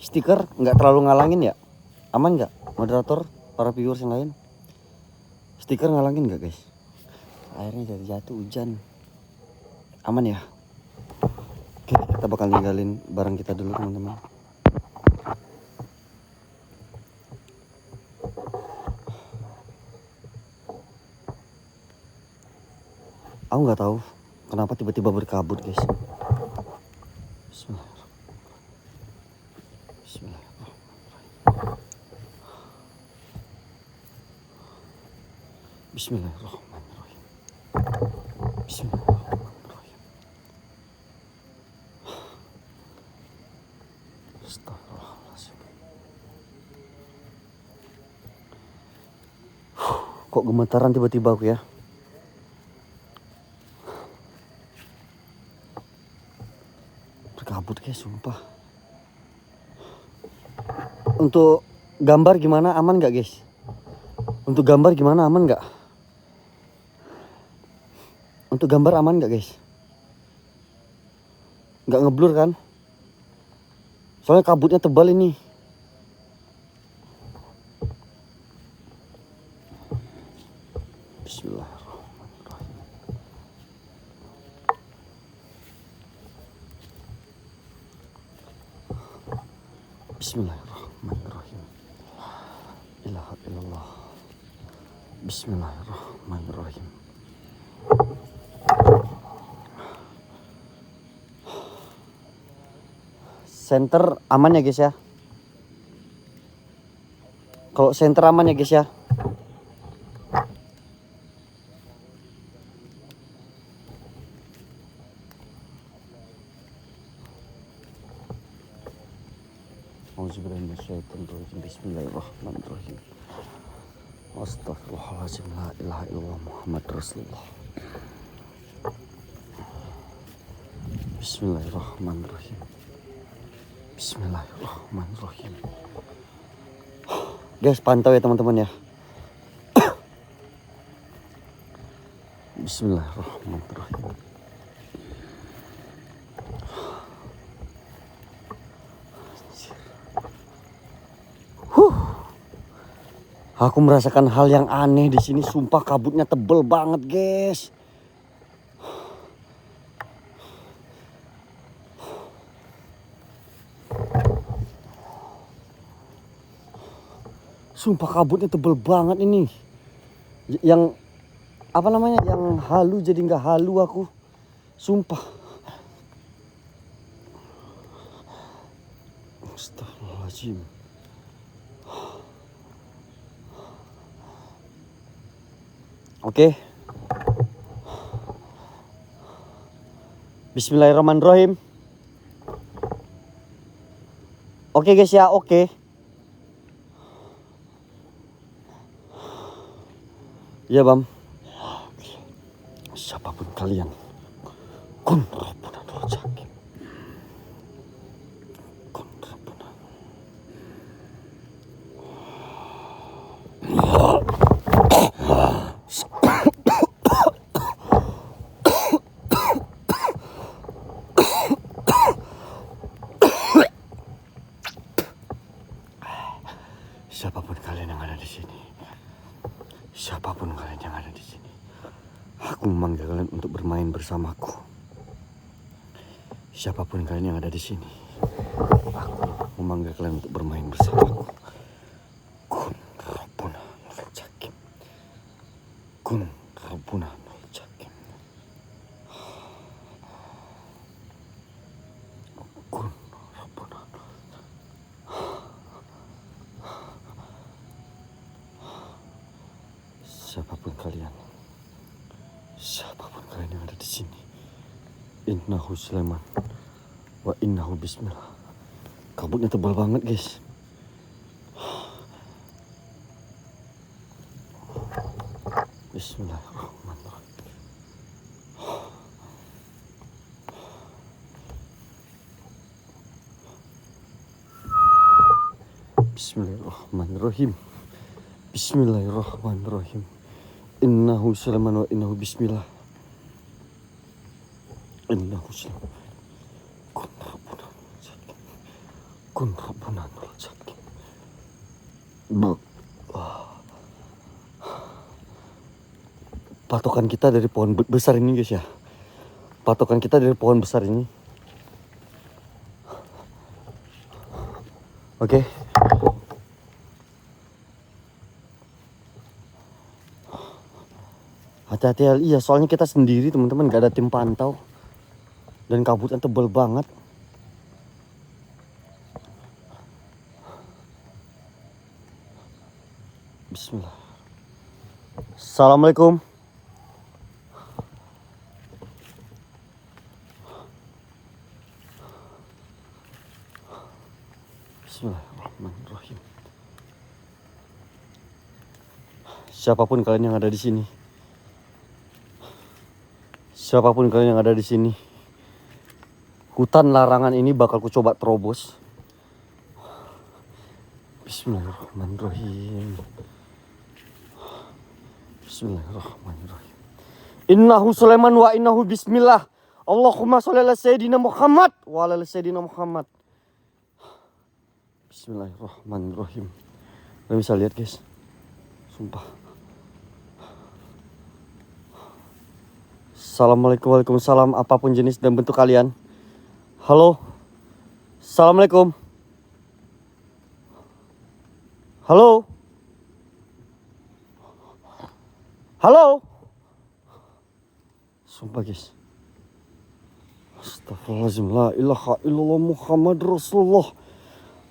Stiker nggak terlalu ngalangin ya? Aman nggak moderator, para viewers yang lain? Stiker ngalangin nggak guys? Airnya jatuh hujan. Aman ya? Oke, kita bakal ninggalin barang kita dulu teman-teman. Aku nggak tahu kenapa tiba-tiba berkabut guys. Bismillahirrahmanirrahim. Bismillahirrahmanirrahim. Astagfirullahaladzim. Kok gemetaran tiba-tiba aku ya? Berkabut guys, sumpah. Untuk gambar gimana, aman nggak guys? Untuk gambar gimana, aman nggak? Untuk gambar aman nggak guys? Nggak ngeblur kan? Soalnya kabutnya tebal ini. Bismillahirrahmanirrahim. Bismillahirrahmanirrahim. La ilaha illallah. Bismillahirrahmanirrahim. Center aman ya guys ya. Kalau center aman ya guys ya. Bismillahirrahmanirrahim. Astagfirullahaladzim. La ilaha illallah Muhammad Rasulullah. Bismillahirrahmanirrahim. Bismillahirrahmanirrahim. Guys, pantau ya teman-teman ya. Bismillahirrahmanirrahim. Aku merasakan hal yang aneh di sini. Sumpah kabutnya tebel banget, guys. Sumpah kabutnya tebel banget ini. Yang apa namanya? Yang halu jadi nggak halu aku. Sumpah. Astagfirullahaladzim. Oke. Bismillahirrahmanirrahim. Oke guys ya, oke. Ya Bam. Siapapun kalian, kun rabbuna rojakim. Kun rabbuna. Siapapun kalian yang ada di sini, siapapun kalian yang ada di sini, aku memanggil kalian untuk bermain bersamaku. Siapapun kalian yang ada di sini, aku memanggil kalian untuk bermain bersamaku. Kun rabbuna rojakim. Kun rabbuna rojakim. Kun rabbuna. Siapapun kalian yang ada di sini, innahu Sulaiman wa innahu bismillah. Kabutnya tebal banget guys. Bismillahirrahmanirrahim. Bismillahirrahmanirrahim. Bismillahirrahmanirrahim. Innahu Sulaiman wa innahu bismillah. Innahu Sulaiman. Kun Rabbuna Nurjaki. Patokan kita dari pohon besar ini guys ya. Patokan kita dari pohon besar ini. Oke. Hati-hati ya, iya soalnya kita sendiri teman-teman, gak ada tim pantau. Dan kabutnya tebal banget. Bismillah. Assalamualaikum. Bismillahirrahmanirrahim. Siapapun kalian yang ada di sini. Siapapun kalian yang ada di sini. Hutan larangan ini bakal ku coba terobos. Bismillahirrahmanirrahim. Bismillahirrahmanirrahim. Innahu Sulaiman wa innahu bismillah. Allahumma sholli ala sayyidina Muhammad wa ala sayyidina Muhammad. Bismillahirrahmanirrahim. Kalian bisa lihat guys. Sumpah. Assalamualaikum, waalaikumsalam, apapun jenis dan bentuk kalian. Halo. Assalamualaikum. Halo. Halo. Sumpah guys. Astagfirullahaladzim. La ilaha illallah Muhammad Rasulullah.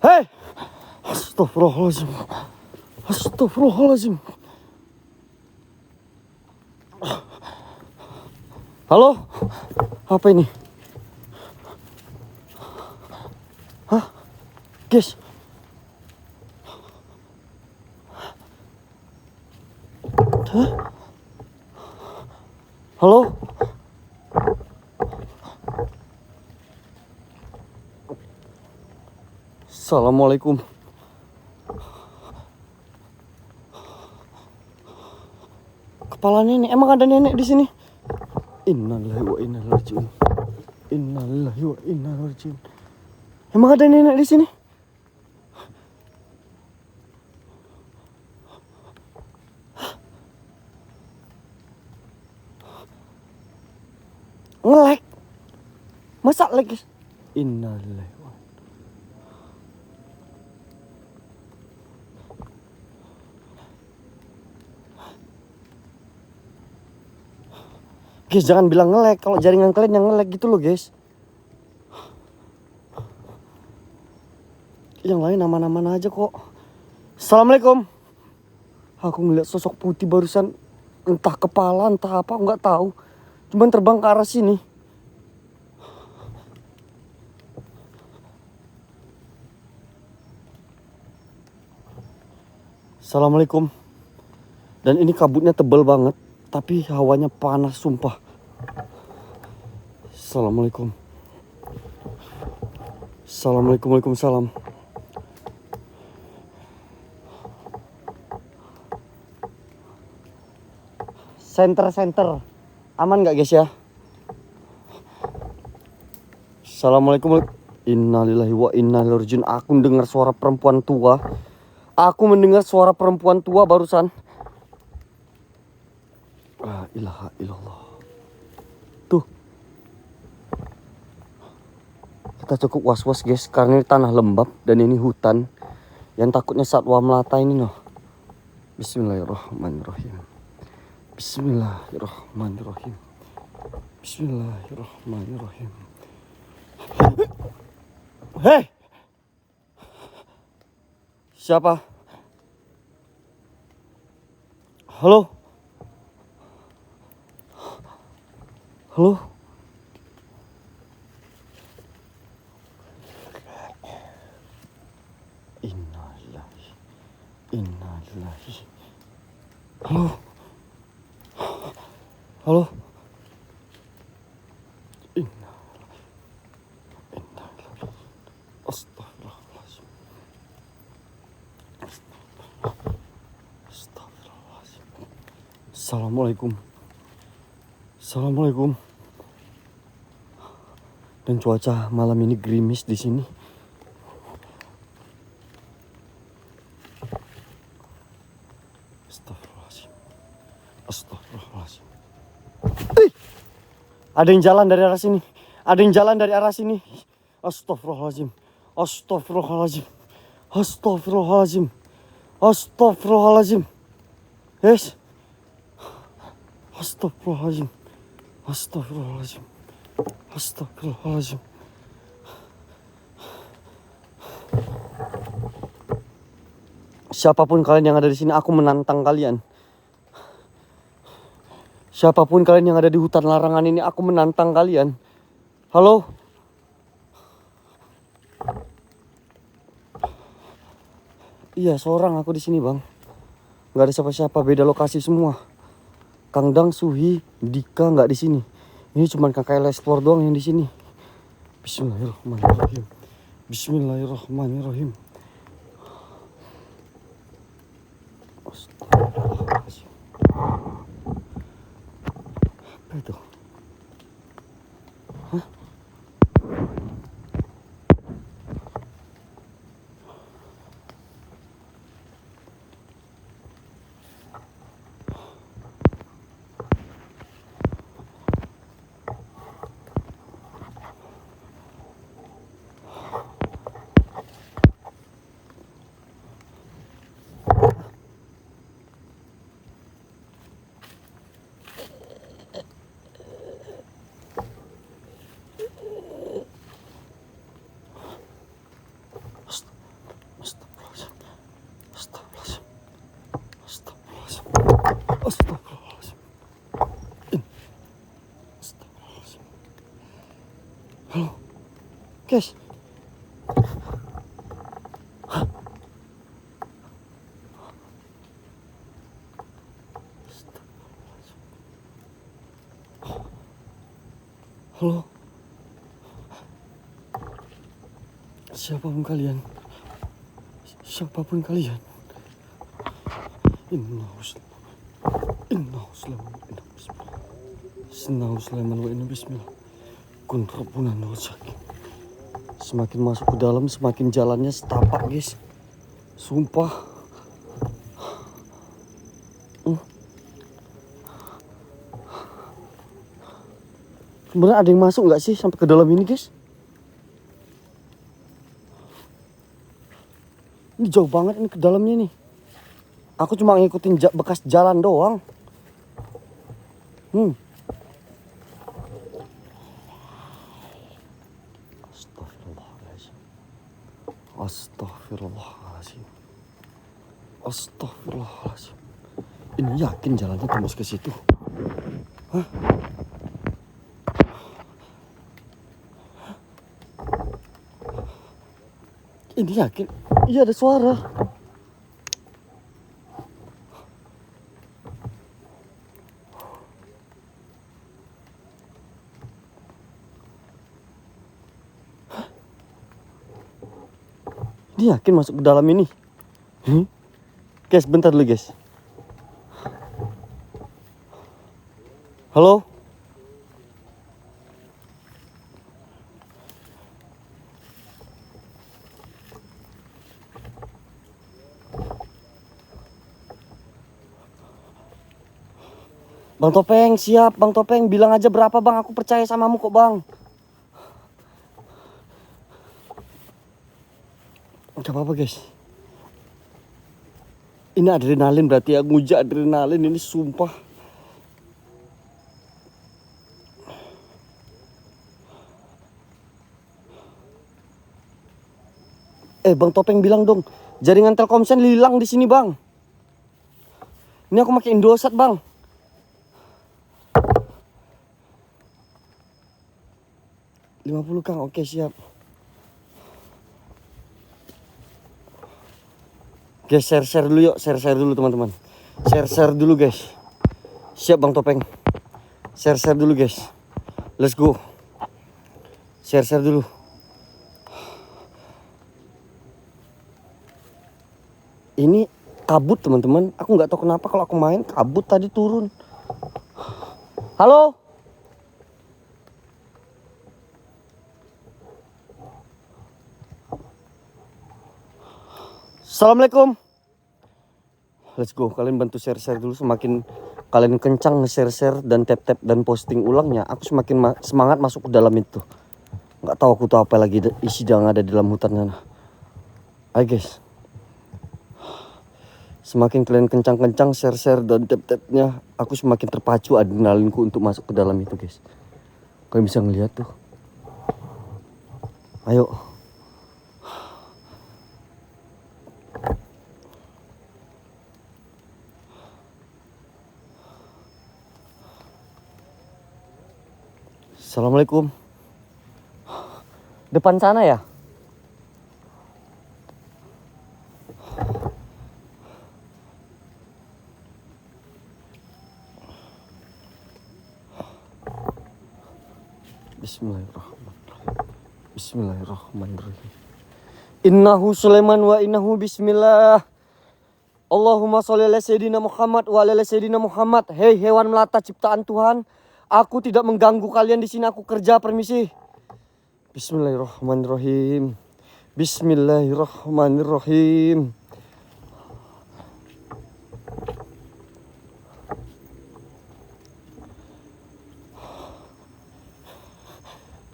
Hei. Astagfirullahaladzim. Astagfirullahaladzim. Halo? Apa ini? Hah? Guys. Hah? Halo? Assalamualaikum. Kepala nenek, emang ada nenek di sini? Innalillahi wa inna ilaihi raji'un. Innalillahi wa inna ilaihi raji'un. Emang ada nenek di sini? Nge-lag. Masa lag guys? Innalillahi wa guys, jangan bilang nge-lag. Kalau jaringan kalian yang nge-lag gitu loh guys. Yang lain aman-aman aja kok. Assalamualaikum. Aku ngeliat sosok putih barusan. Entah kepala, entah apa, nggak tahu. Cuman terbang ke arah sini. Assalamualaikum. Dan ini kabutnya tebal banget. Tapi hawanya panas sumpah. Assalamualaikum. Assalamualaikum, waalaikumsalam. Center. Aman gak guys ya? Assalamualaikum. Innalillahi wa inna ilaihi raji'un. Aku mendengar suara perempuan tua. Aku mendengar suara perempuan tua barusan. La ilaha illallah. Tuh. Kita cukup was-was guys. Karena ini tanah lembab. Dan ini hutan. Yang takutnya satwa melata ini noh. Bismillahirrahmanirrahim. Bismillahirrahmanirrahim. Bismillahirrahmanirrahim. Hei. Siapa? Halo? Halo? Innalillahi. Innalillahi. Halo? Halo? Astagfirullahaladzim. Astagfirullahaladzim. Assalamualaikum. Assalamualaikum. Dan cuaca malam ini gerimis di sini. Ada yang jalan dari arah sini. Ada yang jalan dari arah sini. Astagfirullahaladzim. Astagfirullahaladzim. Astagfirullahaladzim. Astagfirullahaladzim. Yes. Astagfirullahaladzim. Astagfirullahaladzim. Astagfirullahaladzim. Siapapun kalian yang ada di sini, aku menantang kalian. Siapapun kalian yang ada di hutan larangan ini, aku menantang kalian. Halo? Iya, seorang aku di sini, Bang. Gak ada siapa-siapa, beda lokasi semua. Kang Dang, Suhi, Dika nggak di sini. Ini cuma kakak Lesplor doang yang di sini. Bismillahirrahmanirrahim. Bismillahirrahmanirrahim. Astagfirullahaladzim. Apa itu? Hah? Astagfirullahaladzim. Astagfirullahaladzim. Halo, guys. Halo. Siapapun kalian. Siapapun kalian. Bismillah. Kun Rabbunan wajakin. Semakin masuk ke dalam, semakin jalannya setapak, guys. Sumpah. Sebenarnya ada yang masuk nggak sih sampai ke dalam ini, guys? Ini jauh banget ini ke dalamnya nih. Aku cuma ngikutin bekas jalan doang. Astagfirullahaladzim. Astagfirullahaladzim. Astagfirullahaladzim. Ini yakin jalannya tembus ke situ? Hah? Ini yakin? Iya, ada suara. Ini yakin masuk ke dalam ini? Guys, bentar dulu, guys. Halo? Bang Topeng, siap. Bang Topeng, bilang aja berapa, Bang. Aku percaya samamu kok, Bang. Gak apa-apa, guys. Ini adrenalin berarti ya. Nguji adrenalin ini, sumpah. Bang Topeng bilang dong. Jaringan Telkomsel hilang di sini, Bang. Ini aku pakai Indosat, Bang. $50, Kang. Oke, siap. Guys, share dulu yuk. Share dulu, teman-teman. Share dulu, guys. Siap, Bang Topeng. Share dulu, guys. Let's go. Share dulu. Ini kabut, teman-teman. Aku nggak tahu kenapa kalau aku main kabut tadi turun. Halo? Assalamualaikum. Let's go. Kalian bantu share dulu. Semakin kalian kencang nge-share dan tap-tap dan posting ulangnya, aku semakin semangat masuk ke dalam itu. Nggak tahu aku tuh apa lagi isi yang ada di dalam hutan sana. Ayo guys, semakin kalian kencang-kencang share dan tap-tapnya, aku semakin terpacu adrenalinku untuk masuk ke dalam itu guys. Kalian bisa ngeliat tuh. Ayo. Assalamualaikum. Depan sana ya? Bismillahirrahmanirrahim. Bismillahirrahmanirrahim. Innahu Sulaiman wa innahu bismillah. Allahumma sholli ala sayyidina Muhammad wa ala sayyidina Muhammad. Hei hewan melata ciptaan Tuhan, aku tidak mengganggu kalian di sini, aku kerja, permisi. Bismillahirrahmanirrahim. Bismillahirrahmanirrahim.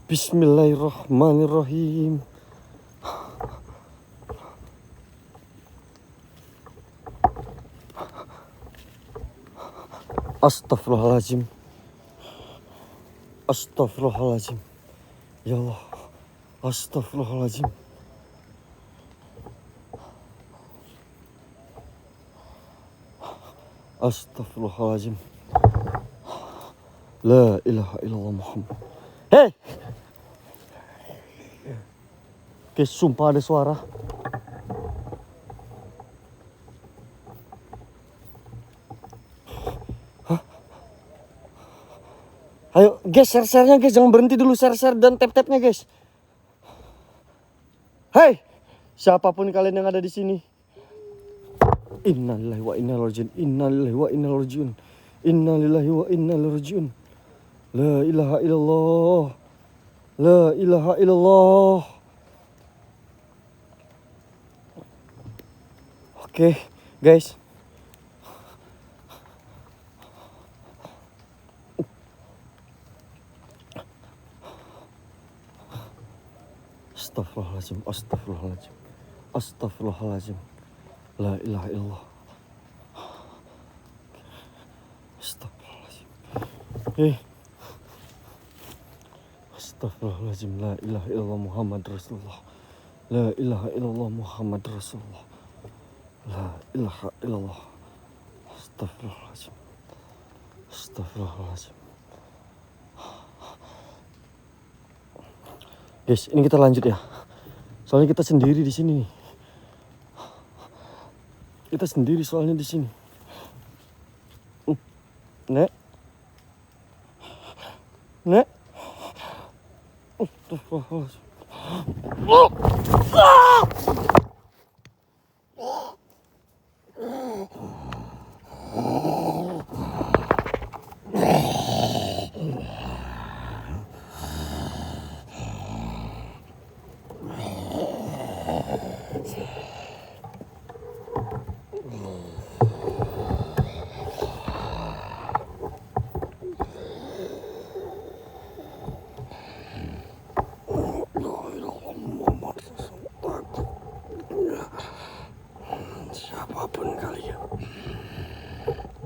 Bismillahirrahmanirrahim. Astaghfirullahaladzim. Astaghfirullahaladzim. Ya Allah. Astaghfirullahaladzim. Astaghfirullahaladzim. La ilaha illallah Muhammad. Hei! Guys, sumpah ada suara. Ayo guys, share-nya guys, jangan berhenti dulu, share dan tap-tapnya guys. Hai, siapapun kalian yang ada di sini. Innalillahi wa inna ilaihi rajiun. Innalillahi wa inna ilaihi rajiun. Innalillahi wa inna ilaihi rajiun. La ilaha illallah. La ilaha illallah. Oke, guys. Astaghfirullahaladzim, astaghfirullahaladzim, astaghfirullahaladzim. La ilaha illallah. Astaghfirullahaladzim. Astaghfirullahaladzim. La ilaha illallah Muhammad Rasulullah. La ilaha illallah Muhammad Rasulullah. La ilaha illallah. Astaghfirullahaladzim. Astaghfirullahaladzim. Guys, ini kita lanjut ya. Soalnya kita sendiri di sini nih. Kita sendiri soalnya di sini. Nek. Nek.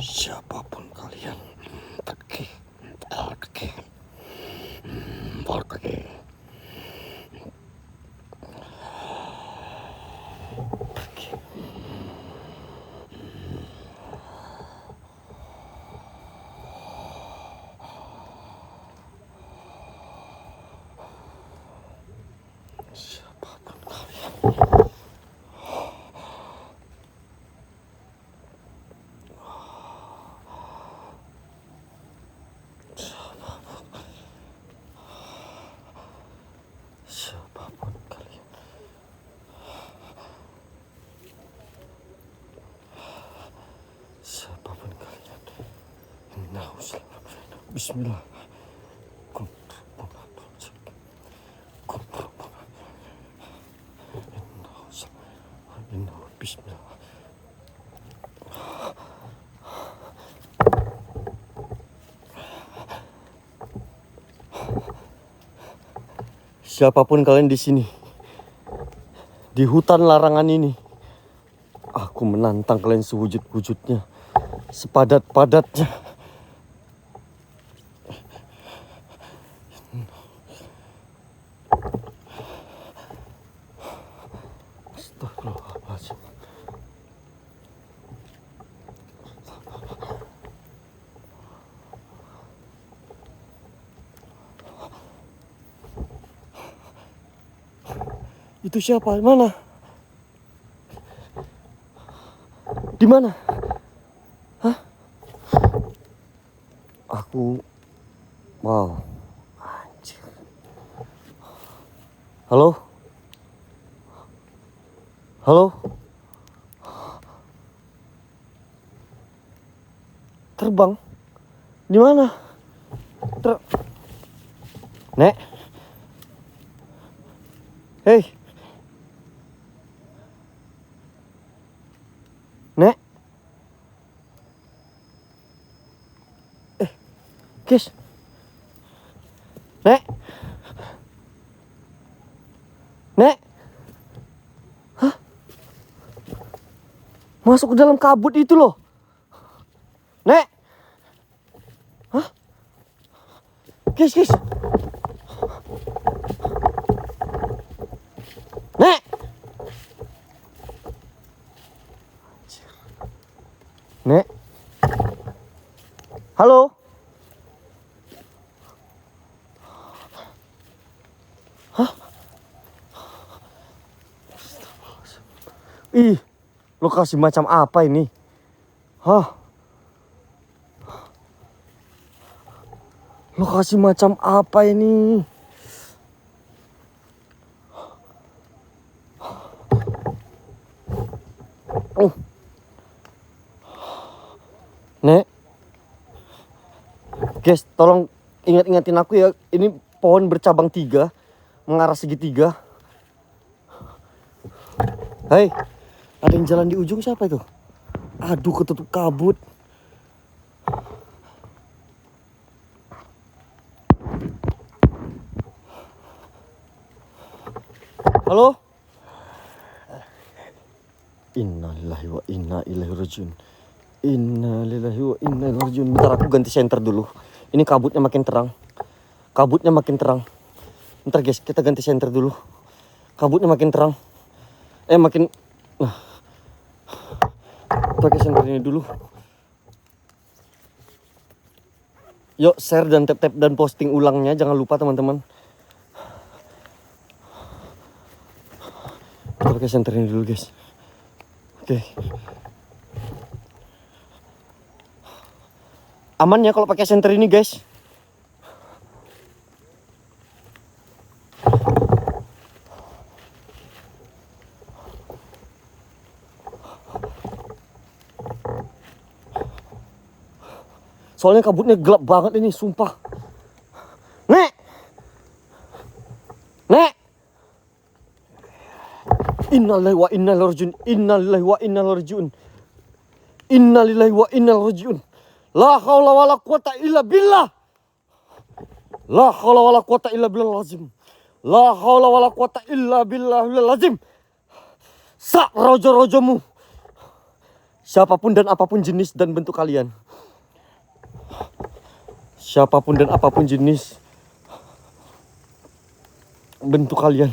Siapapun kalian, pergi. Siapapun kalian. Siapapun kalian. Siapapun kalian. Bismillah. Bismillah. Siapapun kalian di sini, di hutan larangan ini, aku menantang kalian sewujud-wujudnya, sepadat-padatnya. Astagfirullahaladzim. Itu siapa? Mana? Di mana? Hah? Aku... Wow. Anjir. Halo? Halo? Terbang? Di mana? Nek? Hei. Nek? Guys. Nek? Nek? Hah? Masuk ke dalam kabut itu loh. Nek? Hah? Guys. Nek? Nek? Halo? Hah? Ih, lokasi macam apa ini? Hah? Lokasi macam apa ini? Nek? Guys, tolong ingat-ingatin aku ya. Ini pohon bercabang 3, mengarah segitiga. Hei, ada yang jalan di ujung, siapa itu? Aduh, ketutup kabut. Halo? Innalillahi wa inna ilaihi rajiun. Innalillahi wa inna ilaihi rajiun. Bentar, aku ganti senter dulu. Ini kabutnya makin terang. Bentar guys, kita ganti senter dulu. Kabutnya makin terang. Makin... Nah, pakai senter ini dulu. Yuk, share dan tap-tap dan posting ulangnya. Jangan lupa teman-teman. Kita pakai senter ini dulu guys. Oke. Aman ya kalau pakai senter ini guys. Soalnya kabutnya gelap banget ini, sumpah. Nek! Innalillahi wa inna ilaihi rajiun. Innalillahi wa inna ilaihi rajiun. Innalillahi wa inna ilaihi rajiun. La haula wala quwata illa billah. La haula wala quwata illa billah lazim. La haula wala quwata illa billahil lazim. Sak rojo-rojomu. Siapapun dan apapun jenis dan bentuk kalian. Siapapun dan apapun jenis bentuk kalian.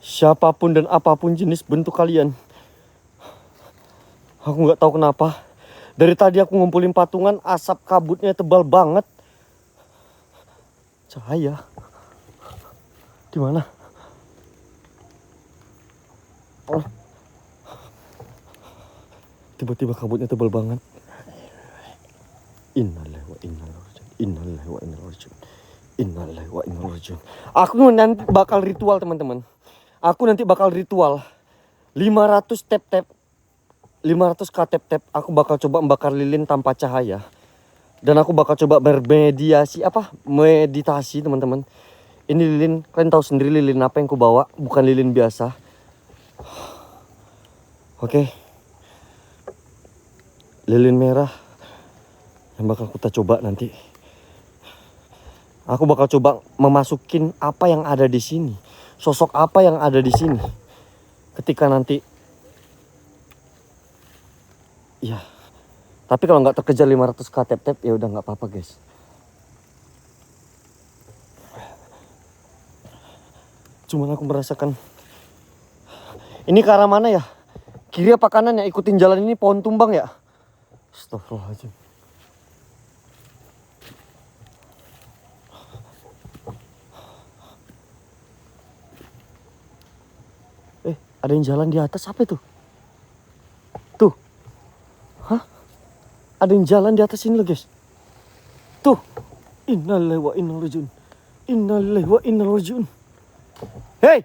Siapapun dan apapun jenis bentuk kalian. Aku nggak tahu kenapa. Dari tadi aku ngumpulin patungan, asap kabutnya tebal banget. Cahaya. Di mana? Oh. Tiba-tiba kabutnya tebal banget. Innalillahi wa inna ilaihi rajiun. Innalillahi wa inna ilaihi rajiun. Innalillahi wa inna ilaihi rajiun. Aku nanti bakal ritual teman-teman. Aku nanti bakal ritual 500 tap-tap, 500 tap-tap. Aku bakal coba membakar lilin tanpa cahaya. Dan aku bakal coba meditasi teman-teman. Ini lilin, kalian tahu sendiri lilin apa yang aku bawa, bukan lilin biasa. Oke. Lilin merah yang bakal kita coba nanti. Aku bakal coba memasukin apa yang ada di sini. Sosok apa yang ada di sini. Ketika nanti, ya. Tapi kalau nggak terkejar 500k tap-tap ya udah nggak apa-apa guys. Cuman aku merasakan. Ini ke arah mana ya? Kiri apa kanan ya? Ikutin jalan ini pohon tumbang ya? Astagfirullahaladzim. Ada yang jalan di atas, apa itu? Tuh. Hah? Ada yang jalan di atas ini loh guys. Tuh. Innalillahi wa inna ilaihi raji'un. Innalillahi wa inna ilaihi raji'un. Hei.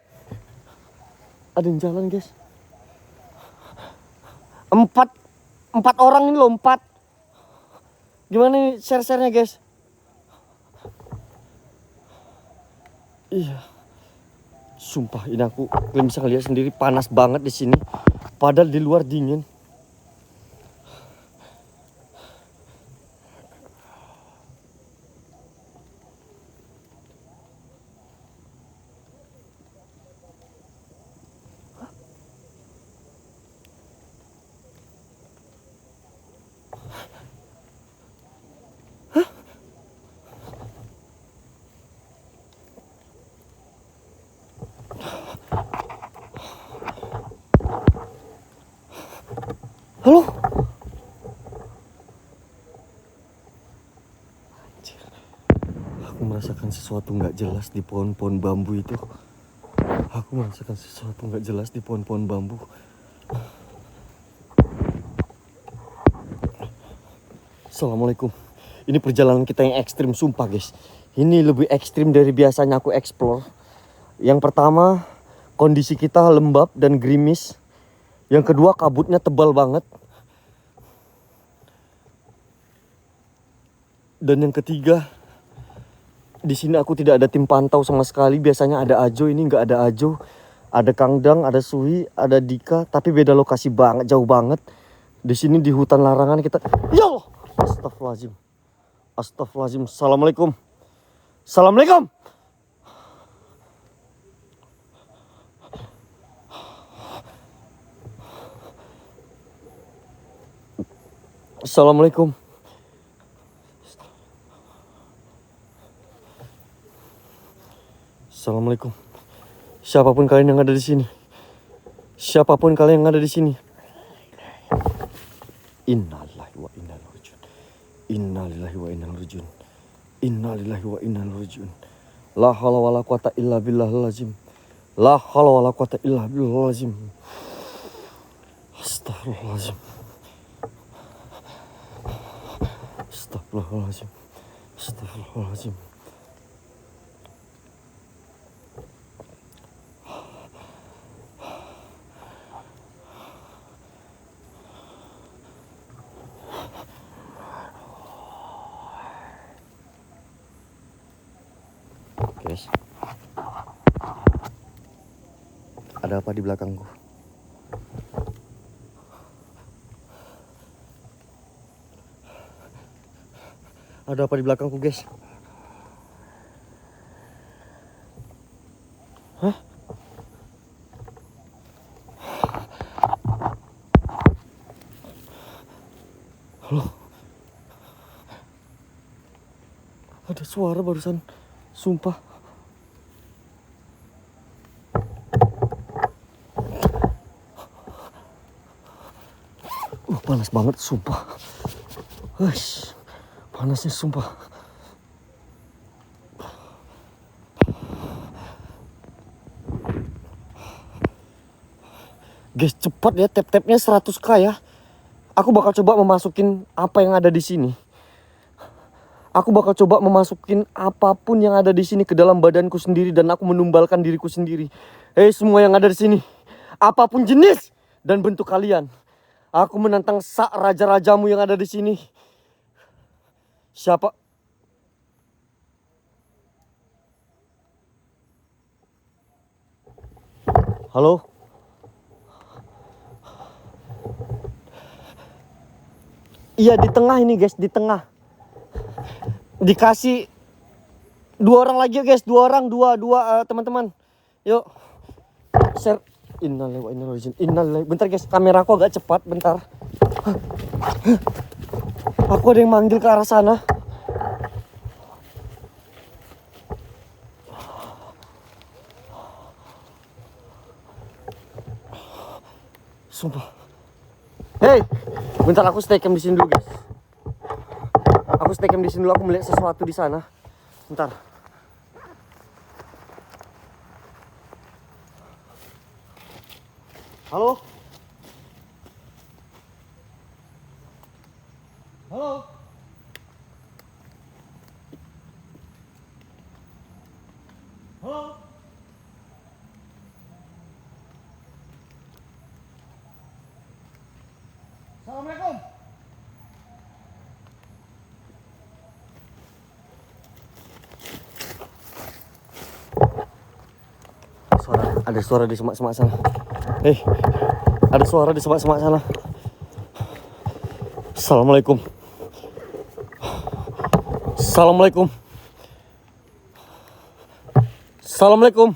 Ada yang jalan guys. Empat orang ini loh, 4. Gimana nih share-sharenya guys? Iya. Sumpah ini kalian bisa lihat sendiri panas banget di sini. Padahal di luar dingin. Halo? Anjir. Aku merasakan sesuatu nggak jelas di pohon-pohon bambu itu. Aku merasakan sesuatu nggak jelas di pohon-pohon bambu. Assalamualaikum. Ini perjalanan kita yang ekstrim sumpah guys. Ini lebih ekstrim dari biasanya aku explore. Yang pertama, kondisi kita lembab dan gerimis. Yang kedua, kabutnya tebal banget. Dan yang ketiga, di sini aku tidak ada tim pantau sama sekali. Biasanya ada Ajo, ini nggak ada Ajo. Ada Kangdang, ada Sui, ada Dika, tapi beda lokasi banget, jauh banget. Di sini di hutan larangan kita. Ya Allah, astagfirullahaladzim. Astagfirullahaladzim. Assalamualaikum. Assalamualaikum. Assalamualaikum. Assalamualaikum. Siapapun kalian yang ada di sini. Siapapun kalian yang ada di sini. Innalillahi wa inna ilaihi raji'un. Innalillahi wa inna ilaihi raji'un. Innalillahi wa inna ilaihi raji'un. La haula wala quwata illa billahil azim. La haula wala quwata illa billahil azim. Astagfirullahalazim. Astagfirullahalazim. Astagfirullahalazim. Guys, ada apa di belakangku? Ada apa di belakangku guys? Hah? Halo? Ada suara barusan, sumpah. Panas banget, sumpah. Hush, panasnya sumpah. Guys, cepat ya, tap-tapnya 100k ya. Aku bakal coba memasukin apa yang ada di sini. Aku bakal coba memasukin apapun yang ada di sini ke dalam badanku sendiri dan aku menumbalkan diriku sendiri. Hei semua yang ada di sini, apapun jenis dan bentuk kalian, aku menantang raja-rajamu yang ada di sini. Siapa? Halo? Iya di tengah ini guys, di tengah. Dikasih Dua orang lagi guys, dua orang, teman-teman. Yuk. Share. Innalillahi wa inna ilaihi raji'un. Innalillahi. Bentar guys, kameraku agak cepat, bentar. Aku ada yang manggil ke arah sana. Sumpah. Hey, bentar aku stay cam di sini dulu guys. Aku stay cam di sini dulu, aku melihat sesuatu di sana. Bentar. Halo? Halo? Halo? Assalamualaikum. Ada suara di semak-semak sana. Ada suara di semak-semak sana. Assalamualaikum. Assalamualaikum. Assalamualaikum.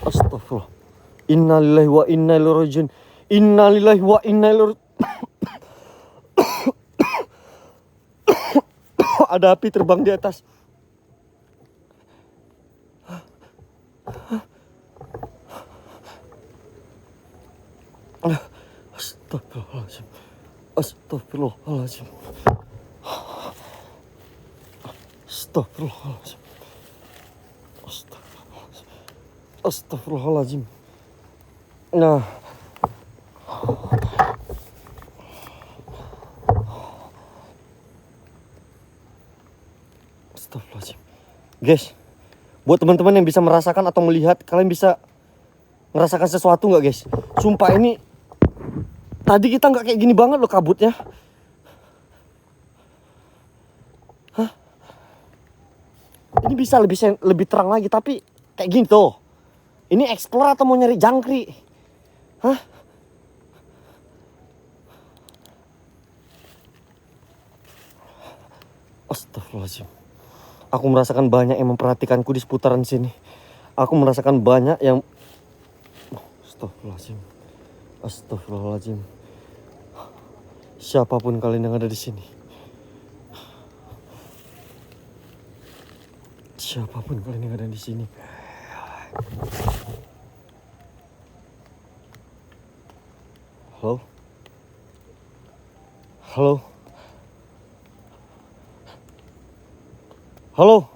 Astagfirullah. Innalillahi wa inna ilaihi raji'un. Innalillahi wa inna ilaihi ada api terbang di atas. Astagfirullahaladzim. Astagfirullahaladzim. Astagfirullahaladzim. Astagfirullahaladzim. Astagfirullahaladzim. Nah. Astagfirullahaladzim. Guys, buat teman-teman yang bisa merasakan atau melihat, kalian bisa ngerasakan sesuatu nggak guys? Sumpah ini tadi kita nggak kayak gini banget loh kabutnya. Hah? Ini bisa lebih terang lagi, tapi kayak gini tuh. Ini explore atau mau nyari jangkrik? Hah? Astagfirullahaladzim. Aku merasakan banyak yang memperhatikanku di seputaran sini. Aku merasakan banyak yang... Astagfirullahaladzim. Astagfirullahaladzim. Siapapun kalian yang ada di sini. Siapapun kalian yang ada di sini. Halo? Halo? Halo?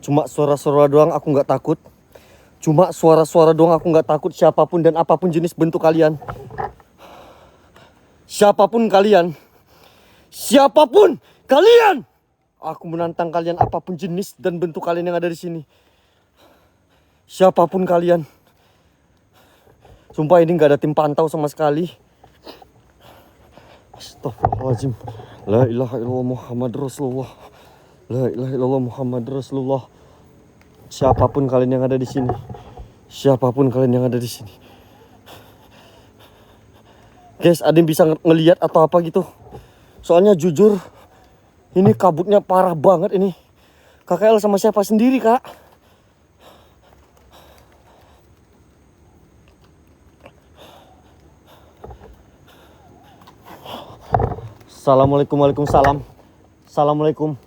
Cuma suara-suara doang, aku nggak takut. Cuma suara-suara doang, aku nggak takut siapapun dan apapun jenis bentuk kalian. Siapapun kalian. Siapapun kalian. Aku menantang kalian apapun jenis dan bentuk kalian yang ada di sini. Siapapun kalian. Sumpah ini nggak ada tim pantau sama sekali. Astagfirullahaladzim. La ilaha illallah Muhammad Rasulullah. La ilaha illallah Muhammad Rasulullah. Siapapun kalian yang ada di sini. Siapapun kalian yang ada di sini. Guys, ada yang bisa ngelihat atau apa gitu? Soalnya jujur, ini kabutnya parah banget ini. KKL sama siapa sendiri, Kak? Assalamualaikum, waalaikumsalam. Assalamualaikum.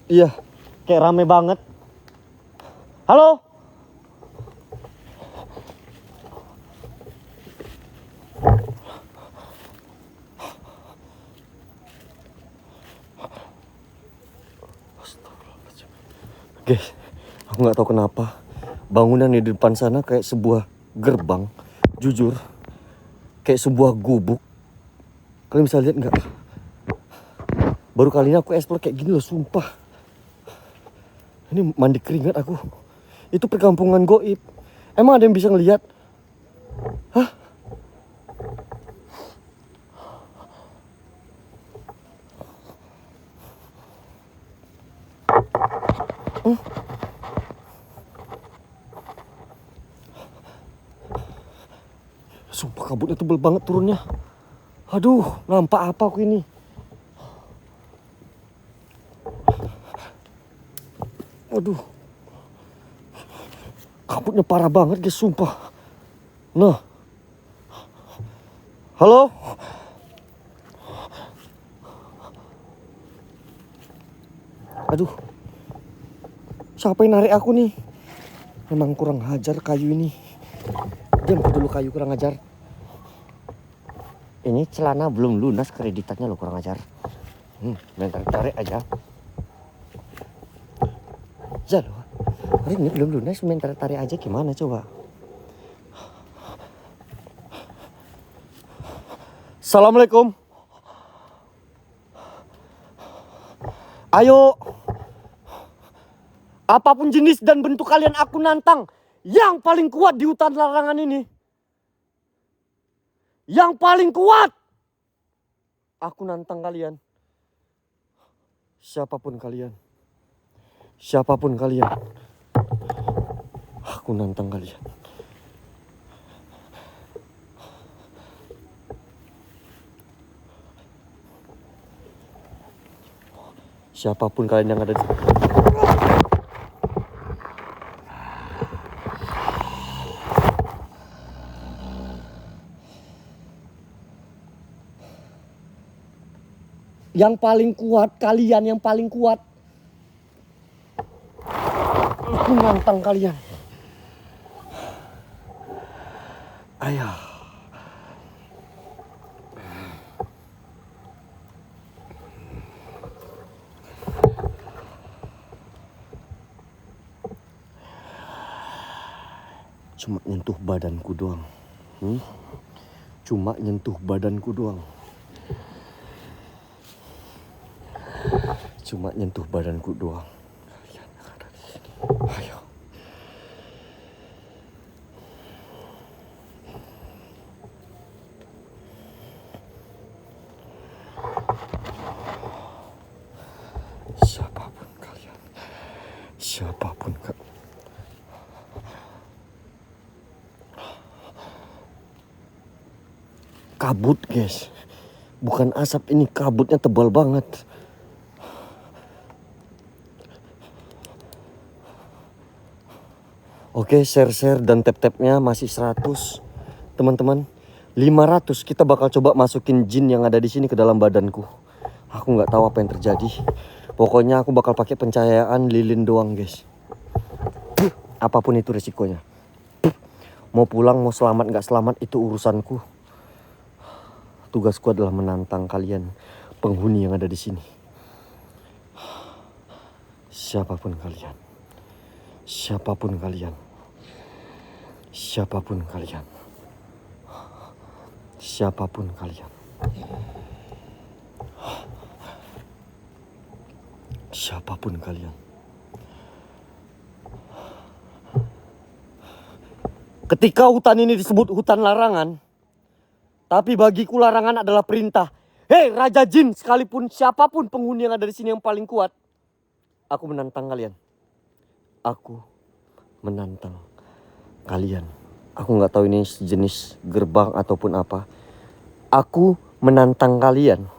Iya, kayak rame banget. Halo? Guys, aku nggak tahu kenapa bangunan di depan sana kayak sebuah gerbang. Jujur, kayak sebuah gubuk. Kalian bisa lihat nggak? Baru kali ini aku explore kayak gini loh, sumpah. Ini mandi keringat aku. Itu perkampungan goib. Emang ada yang bisa ngelihat? Hah? Sumpah kabutnya tebel banget turunnya. Aduh, nampak apa aku ini? Aduh. Kabutnya parah banget guys, sumpah. Nah. Halo? Aduh. Siapa yang narik aku nih? Memang kurang hajar kayu ini. Diam dulu kayu, kurang ajar. Ini celana belum lunas kreditannya loh, kurang ajar. Bentar tarik aja. Ya loh, hari ini belum lunas, bentar tarik aja gimana coba. Assalamualaikum. Ayo. Apapun jenis dan bentuk kalian aku nantang. Yang paling kuat di hutan larangan ini. Yang paling kuat. Aku nantang kalian. Siapapun kalian. Siapapun kalian. Aku nantang kalian. Siapapun kalian yang ada di sini. Yang paling kuat, kalian yang paling kuat. Aku nantang kalian. Ayo. Cuma nyentuh badanku doang. Cuma nyentuh badanku doang. Cuma nyentuh badanku doang. Kalian yang ada di sini. Ayo. Siapapun kalian. Siapapun kalian. Kabut guys. Bukan asap, ini kabutnya tebal banget. Oke, share-share dan tap-tapnya masih 100. Teman-teman, 500 kita bakal coba masukin jin yang ada di sini ke dalam badanku. Aku nggak tahu apa yang terjadi. Pokoknya aku bakal pakai pencahayaan lilin doang, guys. Apapun itu resikonya. Mau pulang, mau selamat nggak selamat itu urusanku. Tugasku adalah menantang kalian, penghuni yang ada di sini. Siapapun kalian. Siapapun kalian. Siapapun kalian. Siapapun kalian. Siapapun kalian. Ketika hutan ini disebut hutan larangan, tapi bagiku larangan adalah perintah. Hei Raja Jin, sekalipun siapapun penghuni yang ada di sini yang paling kuat, aku menantang kalian. Aku menantang kalian. Aku nggak tahu ini jenis gerbang ataupun apa. Aku menantang kalian.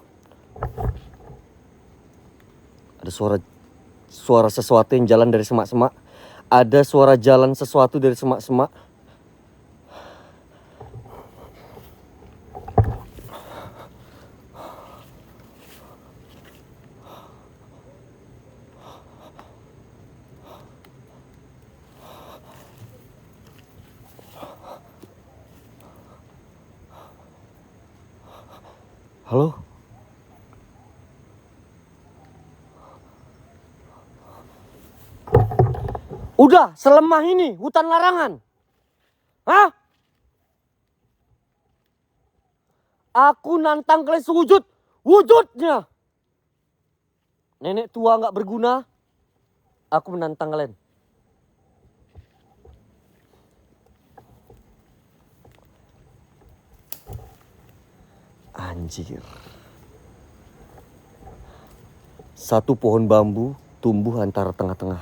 Ada suara sesuatu yang jalan dari semak-semak. Ada suara jalan sesuatu dari semak-semak. Halo? Udah selemah ini hutan larangan. Hah? Aku nantang kalian sewujud wujudnya. Nenek tua gak berguna. Aku menantang kalian. Anjir. Satu pohon bambu tumbuh antara tengah-tengah.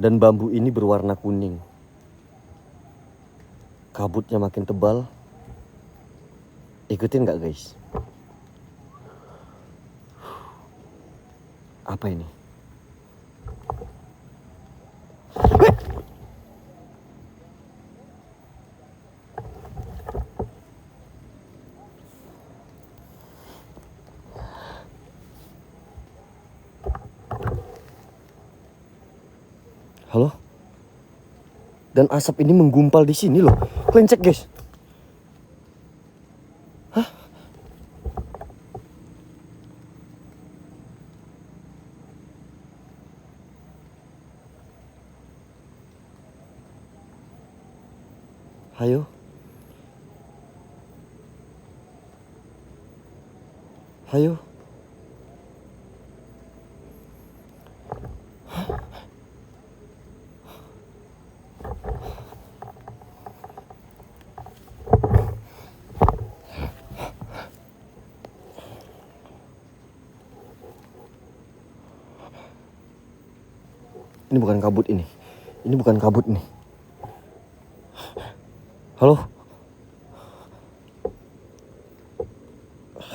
Dan bambu ini berwarna kuning. Kabutnya makin tebal. Ikutin gak guys? Apa ini? Halo? Dan asap ini menggumpal di sini loh. Kalian cek guys. Hah? Hayo. Hayo. Ini bukan kabut ini. Ini bukan kabut nih. Halo?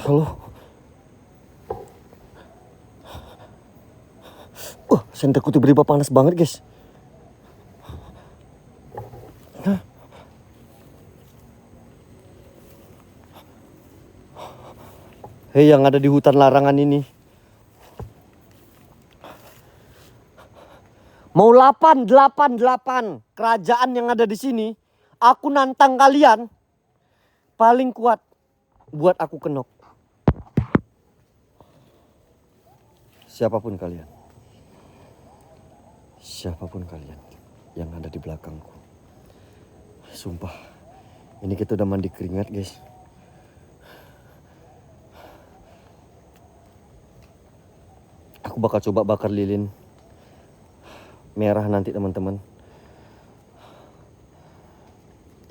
Halo? Senterku tiba-tiba panas banget guys. Hah? Hei yang ada di hutan larangan ini. Mau 888 kerajaan yang ada di sini, aku nantang kalian paling kuat buat aku kenok. Siapapun kalian. Siapapun kalian yang ada di belakangku. Sumpah, ini kita udah mandi keringat guys. Aku bakal coba bakar lilin merah nanti teman-teman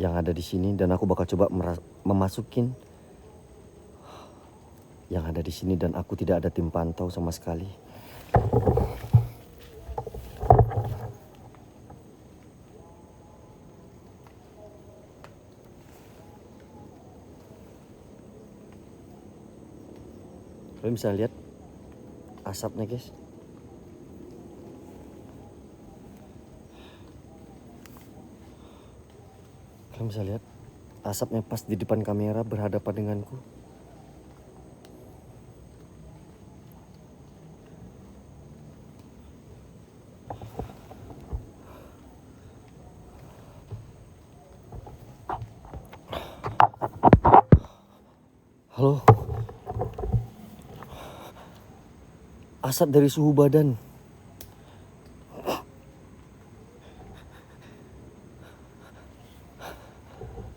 yang ada di sini, dan aku bakal coba memasukin yang ada di sini, dan aku tidak ada tim pantau sama sekali. Kalian bisa lihat asapnya guys. Kalian bisa lihat asapnya pas di depan kamera berhadapan denganku. Halo. Asap dari suhu badan.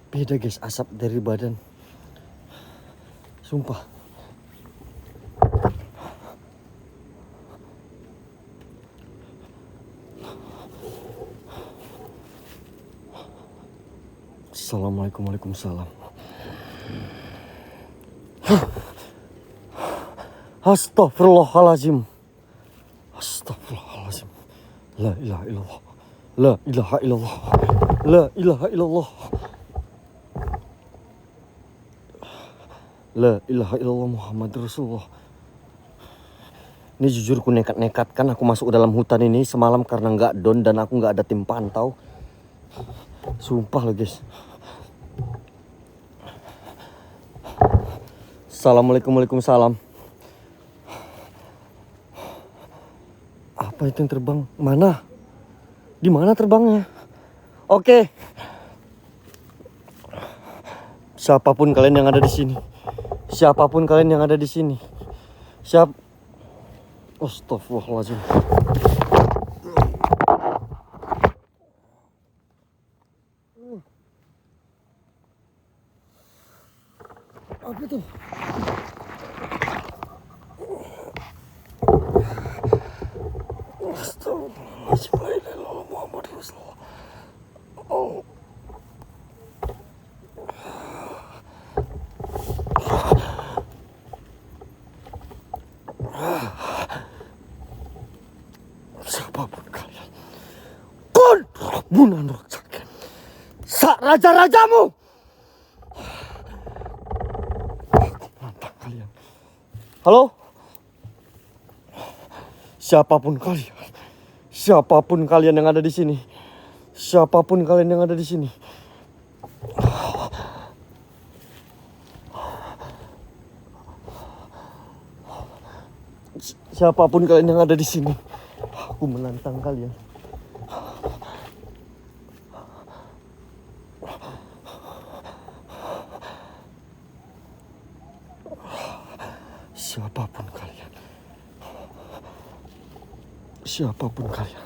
Beda guys, asap dari badan. Sumpah. Assalamualaikum, waalaikumsalam. Astaghfirullahalazim. Astaghfirullahalazim. La ilaha illallah. La ilaha illallah. La ilaha illallah. La ilaha illallah Muhammad Rasulullah. Ini jujur aku nekat-nekat kan aku masuk ke dalam hutan ini semalam karena nggak don dan aku nggak ada tim pantau. Sumpah loh guys. Assalamualaikum, waalaikumsalam. Apa itu yang terbang? Mana? Di mana terbangnya? Oke. Siapapun kalian yang ada di sini. Siapapun kalian yang ada di sini. Astagfirullahaladzim. Apa itu? Astagfirullahaladzim. Muhammad Rasulullah. Oh. Siapapun kalian, Munandurkan sak raja-rajamu. Nantang kalian. Halo? Siapapun kalian yang ada di sini. Siapapun kalian yang ada di sini. Siapapun kalian yang ada di sini, aku menantang kalian. Siapapun kalian. Siapapun kalian.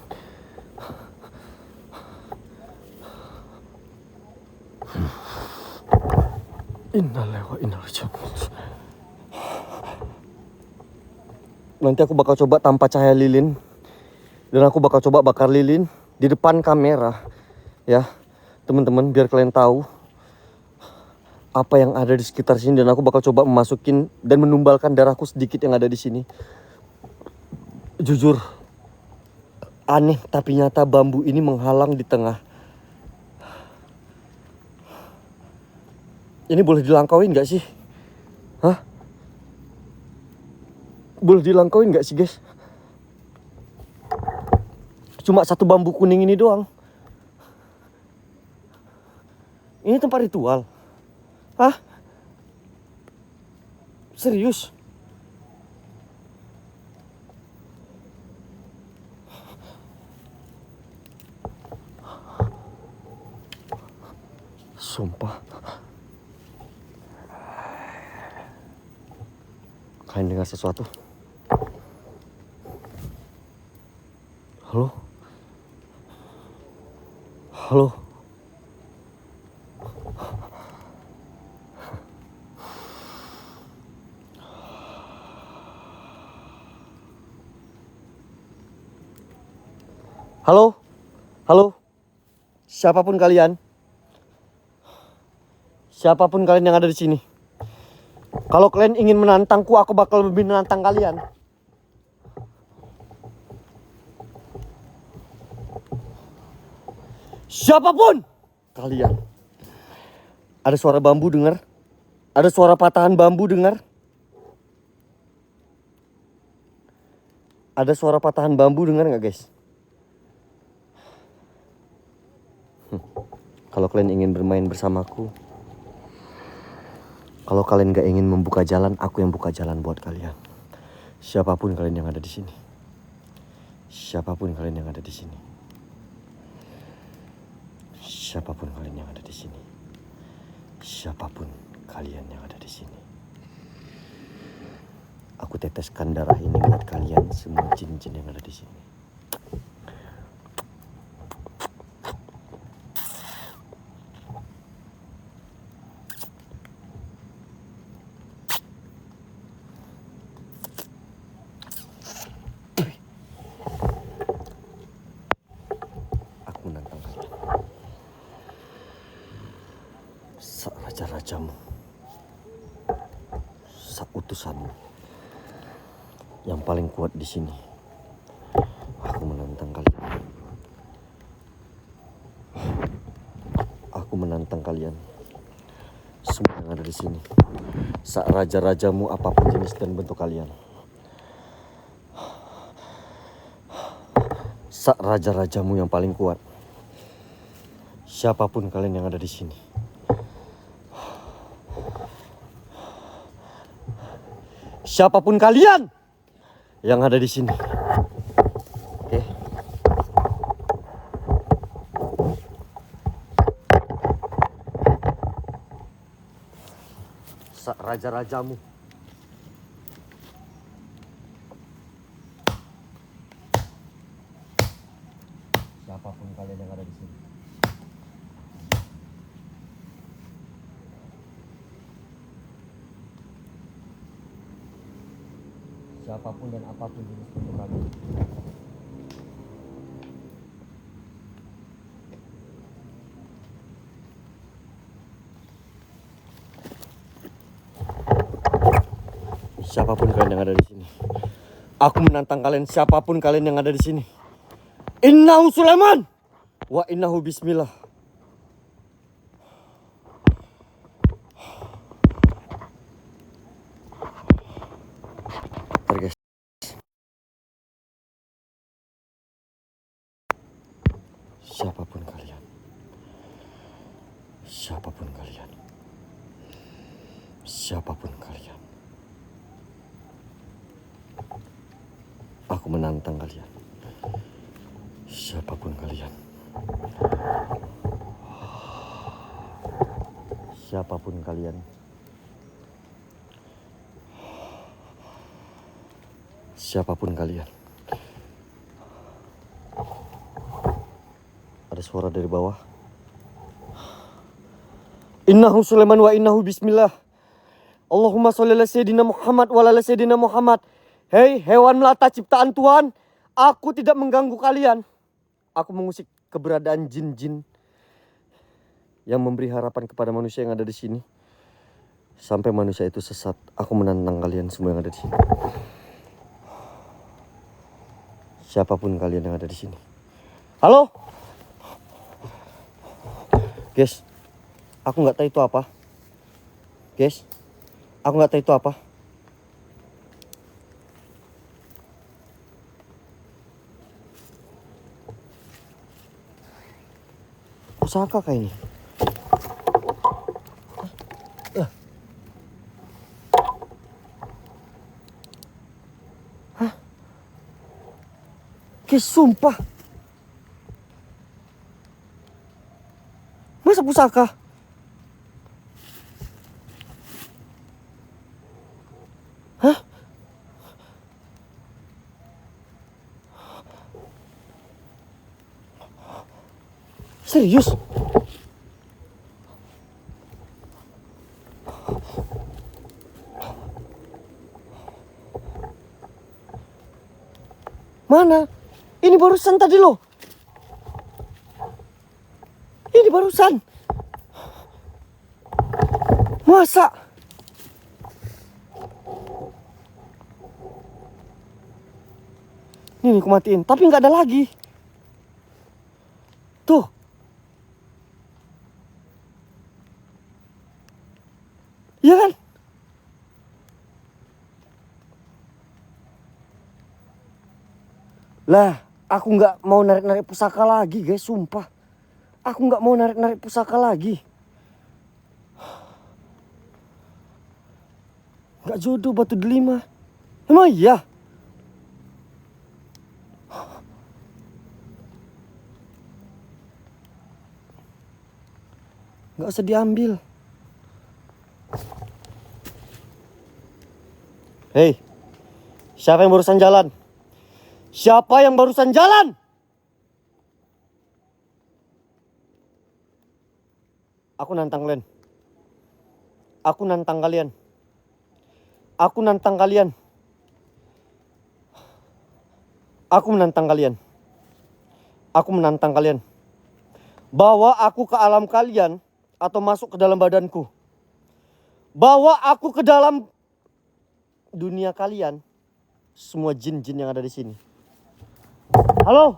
Innalillahi wa inna ilaihi raji'un. Nanti aku bakal coba tanpa cahaya lilin. Dan aku bakal coba bakar lilin di depan kamera. Ya, teman-teman, biar kalian tahu apa yang ada di sekitar sini. Dan aku bakal coba memasukin dan menumbalkan darahku sedikit yang ada di sini. Jujur, aneh tapi nyata bambu ini menghalang di tengah. Ini boleh dilangkauin gak sih? Hah? Boleh dilangkauin gak sih guys? Cuma satu bambu kuning ini doang. Ini tempat ritual. Hah? Serius? Sumpah. Kalian dengar sesuatu? Halo? Halo? Halo? Halo? Siapapun kalian? Siapapun kalian yang ada di sini. Kalau kalian ingin menantangku, aku bakal lebih menantang kalian. Siapapun kalian. Ada suara bambu dengar? Ada suara patahan bambu dengar? Ada suara patahan bambu dengar nggak guys? Kalau kalian ingin bermain bersamaku, kalau kalian gak ingin membuka jalan, aku yang buka jalan buat kalian. Siapapun kalian yang ada di sini. Siapapun kalian yang ada di sini. Siapapun kalian yang ada di sini. Siapapun kalian yang ada di sini. Aku teteskan darah ini buat kalian, semua jin-jin yang ada di sini. Raja-rajamu, utusanmu yang paling kuat di sini. Aku menantang kalian. Aku menantang kalian. Semua yang ada di sini. Raja-rajamu apapun jenis dan bentuk kalian. Raja-rajamu yang paling kuat. Siapapun kalian yang ada di sini. Siapapun kalian yang ada di sini. Oke. Raja-rajamu. Siapapun kalian yang ada di sini. Siapapun dan apapun jenis bentuk kalian. Siapapun kalian yang ada di sini. Aku menantang kalian, siapapun kalian yang ada di sini. Innahu Sulaiman. wa innahu bismillah. Bentar guys. Siapapun kalian, siapapun kalian, siapapun kalian, aku menantang kalian. Siapapun kalian, siapapun kalian, siapapun kalian. Ada suara dari bawah. Innahu Sulaiman wa innahu bismillah. Allahumma sholli ala sayyidina Muhammad wa ala sayyidina Muhammad. Hei hewan melata ciptaan Tuhan, aku tidak mengganggu kalian. Aku mengusik keberadaan jin-jin yang memberi harapan kepada manusia yang ada di sini. Sampai manusia itu sesat, aku menantang kalian semua yang ada di sini. Siapapun kalian yang ada di sini. Halo? Guys, aku nggak tahu itu apa. Guys, aku nggak tahu itu apa. Pusaka kayak ini. Hah? Guys, sumpah. Masa pusaka? Hah? Serius? Mana? Ini barusan tadi loh. Ini barusan. Masa? Ini aku matiin, tapi nggak ada lagi. Tuh. Iya kan? Lah, aku nggak mau narik-narik pusaka lagi guys, sumpah. Aku nggak mau narik-narik pusaka lagi. Nggak jodoh batu delima. Emang iya? Nggak usah diambil. Hei, siapa yang barusan jalan? Siapa yang barusan jalan? Aku nantang kalian. Aku nantang kalian. Aku nantang kalian. Aku menantang kalian. Aku menantang kalian. Bawa aku ke alam kalian atau masuk ke dalam badanku. Bawa aku ke dalam dunia kalian. Semua jin-jin yang ada di sini. Halo?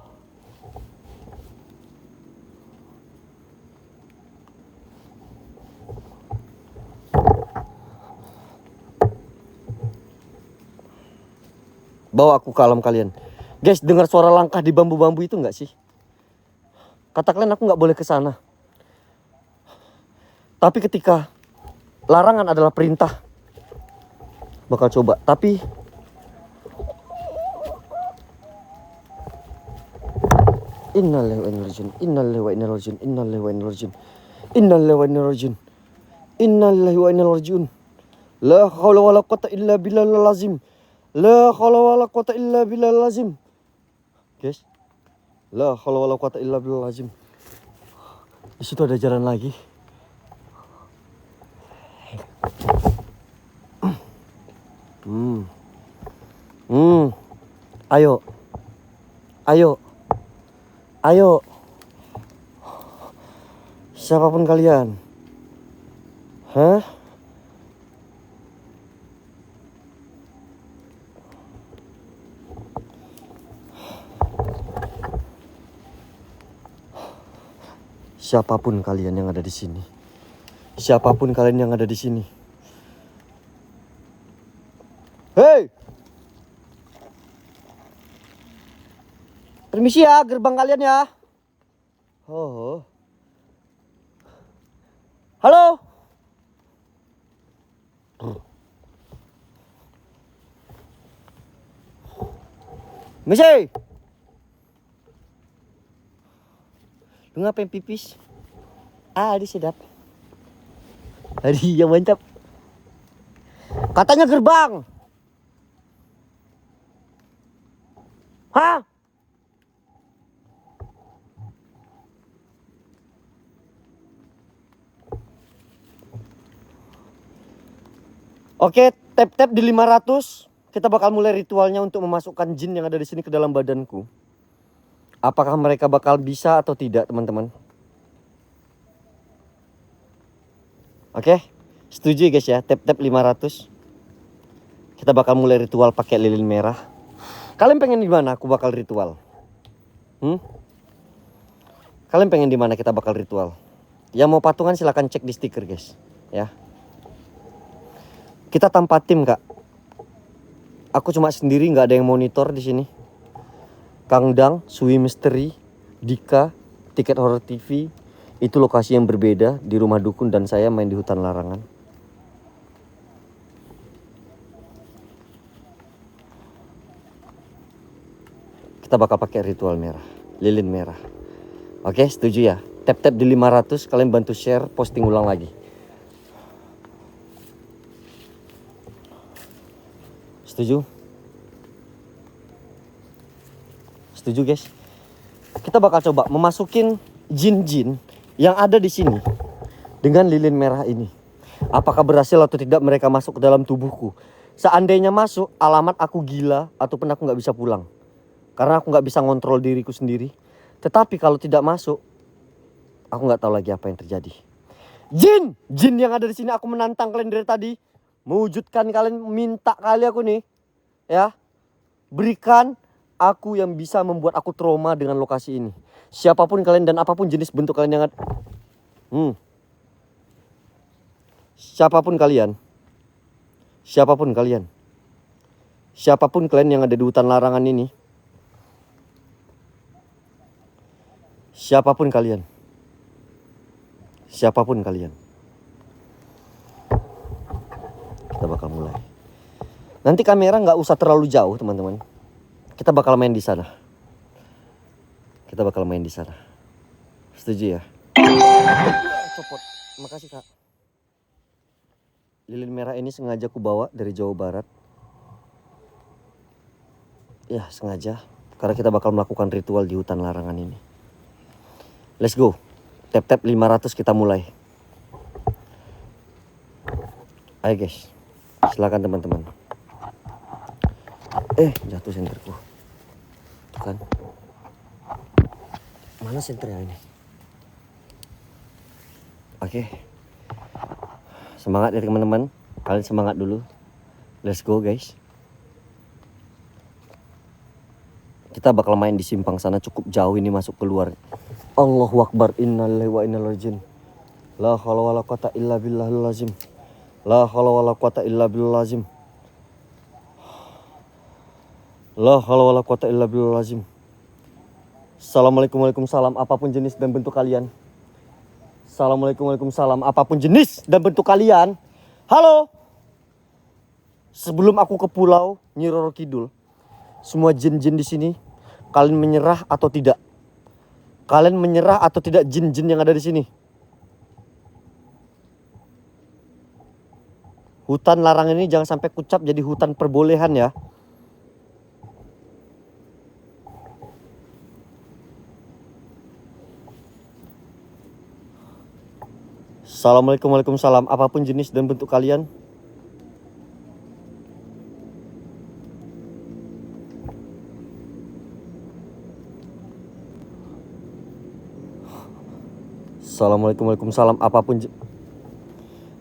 Bawa aku ke alam kalian. Guys, dengar suara langkah di bambu-bambu itu nggak sih? Kata kalian aku nggak boleh ke sana. Tapi ketika larangan adalah perintah, bakal coba. Tapi innalillahi wa inna ilaihi raji'un. Innalillahi wa inna ilaihi raji'un. Innalillahi wa inna ilaihi raji'un. Innalillahi wa inna ilaihi raji'un. Innalillahi wa inna ilaihi raji'un. La haula wala quwata illa billahil azim. La haula wala quwata illa billahil azim. Guys. La haula wala quwata illa billahil azim. Di situ ada jalan lagi. Ayo. Ayo. Ayo. Siapapun kalian. Hah? Siapapun kalian yang ada di sini. Siapapun kalian yang ada di sini. Hei! Permisi ya, gerbang kalian ya. Oh. Halo? Misi! Lu ngapain pipis? Adi sedap. Adi yang mantap. Katanya gerbang. Hah? Oke, tap-tap di 500. Kita bakal mulai ritualnya untuk memasukkan jin yang ada di sini ke dalam badanku. Apakah mereka bakal bisa atau tidak, teman-teman? Oke, setuju guys ya, tap-tap 500. Kita bakal mulai ritual pakai lilin merah. Kalian pengen di mana aku bakal ritual? Kalian pengen di mana kita bakal ritual? Yang mau patungan silahkan cek di stiker guys, ya. Kita tanpa tim kak. Aku cuma sendiri, nggak ada yang monitor di sini. Kang Dang, Sui Misteri, Dika, Tiket Horror TV. Itu lokasi yang berbeda di rumah dukun dan saya main di hutan larangan. Kita bakal pakai ritual merah, lilin merah. Oke, setuju ya? Tap-tap di 500, kalian bantu share, posting ulang lagi. Setuju? Setuju guys? Kita bakal coba memasukin jin-jin yang ada di sini dengan lilin merah ini. Apakah berhasil atau tidak mereka masuk ke dalam tubuhku? Seandainya masuk, alamat aku gila ataupun aku nggak bisa pulang. Karena aku nggak bisa ngontrol diriku sendiri. Tetapi kalau tidak masuk, aku nggak tahu lagi apa yang terjadi. Jin! Jin yang ada di sini, aku menantang kalian dari tadi. Mewujudkan kalian, minta kali aku nih. Ya. Berikan aku yang bisa membuat aku trauma dengan lokasi ini. Siapapun kalian dan apapun jenis bentuk kalian yang ada. Siapapun kalian. Siapapun kalian. Siapapun kalian yang ada di hutan larangan ini. Siapapun kalian. Siapapun kalian. Kita bakal mulai. Nanti kamera nggak usah terlalu jauh teman-teman. Kita bakal main di sana. Kita bakal main di sana. Setuju ya? Copot. Makasih kak. Lilin merah ini sengaja ku bawa dari Jawa Barat. Ya sengaja. Karena kita bakal melakukan ritual di hutan larangan ini. Let's go. Tap-tap 500 kita mulai. Ayo guys. Silakan teman-teman. Jatuh senterku. Tuh kan. Mana senternya ini? Oke. Semangat ya teman-teman. Kalian semangat dulu. Let's go guys. Kita bakal main di simpang sana, cukup jauh ini masuk keluar. Allahu Akbar, innalillahi wa inna ilaihi raji'un. La haula wala quwata illa billahil azim. La haula wala quwata illa billahil azim. La haula wala quwata illa billahil azim. Assalamualaikum, waalaikumsalam, apapun jenis dan bentuk kalian. Assalamualaikum, waalaikumsalam, apapun jenis dan bentuk kalian. Halo. Sebelum aku ke pulau Nyi Roro Kidul, semua jin-jin di sini, kalian menyerah atau tidak? Kalian menyerah atau tidak jin-jin yang ada di sini? Hutan larangan ini jangan sampai kucap jadi hutan perbolehan ya. Assalamualaikum, waalaikumsalam, apapun jenis dan bentuk kalian. Assalamualaikum, waalaikumsalam, apapun.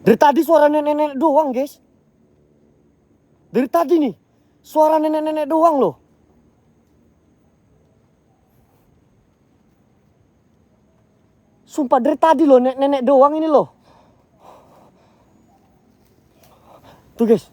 Dari tadi suara nenek-nenek doang guys. Dari tadi nih suara nenek-nenek doang loh. Sumpah dari tadi loh, nenek doang ini loh. Tuh guys.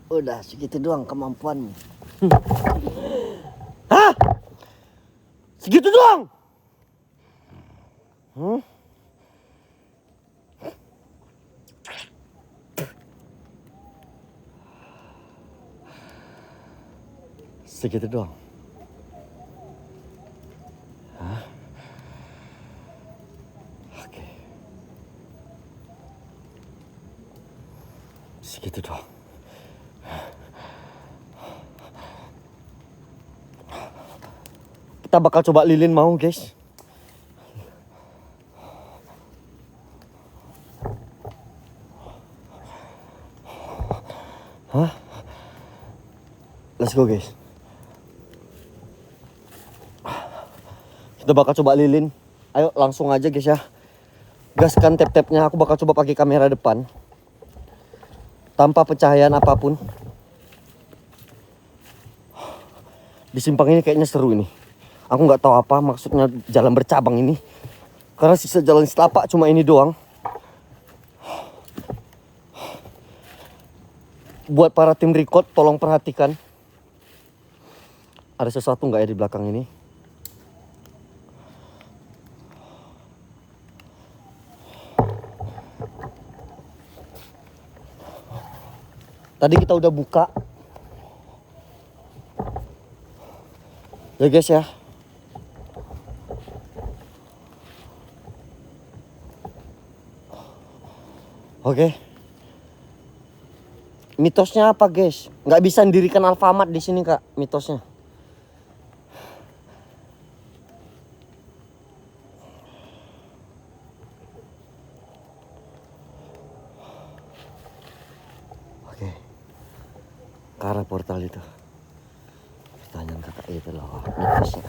Udah segitu doang kemampuanmu. Hah? Segitu doang? Segitu doang. Hah? Oke. Segitu doang. Kita bakal coba lilin, mau guys. Hah? Let's go guys. Kita bakal coba lilin. Ayo langsung aja guys ya. Gaskan tap-tapnya. Aku bakal coba pakai kamera depan. Tanpa pencahayaan apapun. Di simpang ini kayaknya seru ini. Aku nggak tahu apa maksudnya jalan bercabang ini. Karena sisa jalan setapak cuma ini doang. Buat para tim record tolong perhatikan. Ada sesuatu nggak ya di belakang ini? Tadi kita udah buka. Ya guys ya. Oke. Mitosnya apa guys? Nggak bisa mendirikan Alfamart di sini kak. Mitosnya. Oke. Ke arah portal itu. Pertanyaan kakak itu loh. Mitosnya.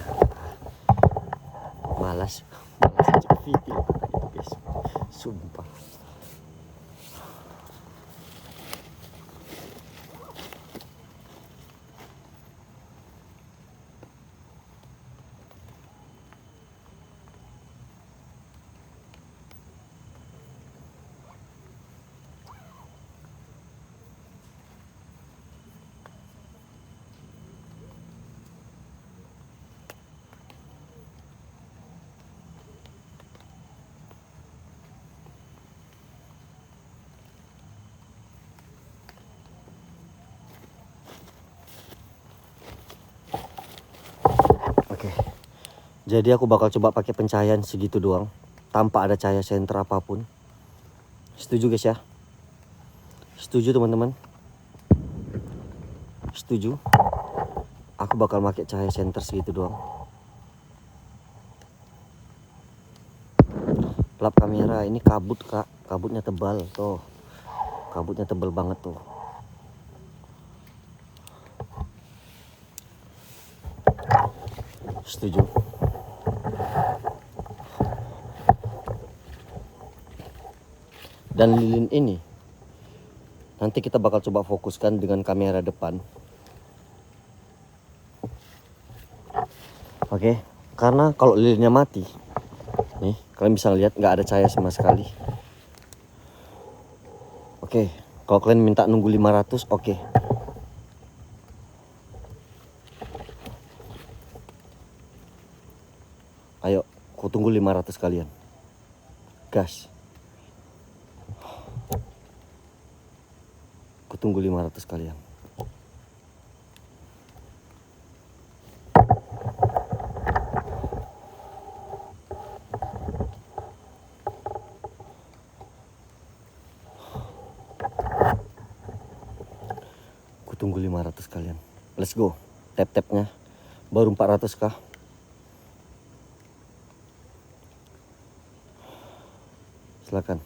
Malas cek video kakak itu guys. Sumpah. Jadi aku bakal coba pakai pencahayaan segitu doang, tanpa ada cahaya senter apapun. Setuju guys ya? Setuju teman-teman? Setuju? Aku bakal pakai cahaya senter segitu doang. Lap kamera, ini kabut kak, kabutnya tebal tuh, kabutnya tebal banget tuh. Setuju? Dan lilin ini nanti kita bakal coba fokuskan dengan kamera depan. Oke, karena kalau lilinnya mati, nih kalian bisa lihat nggak ada cahaya sama sekali. Oke, kalau kalian minta nunggu 500, oke. Ayo, ku tunggu 500 kalian. Gas. Ku tunggu 500 kalian. Ku tunggu 500 kalian. Let's go. Tap-tapnya baru 400 kah? Silakan.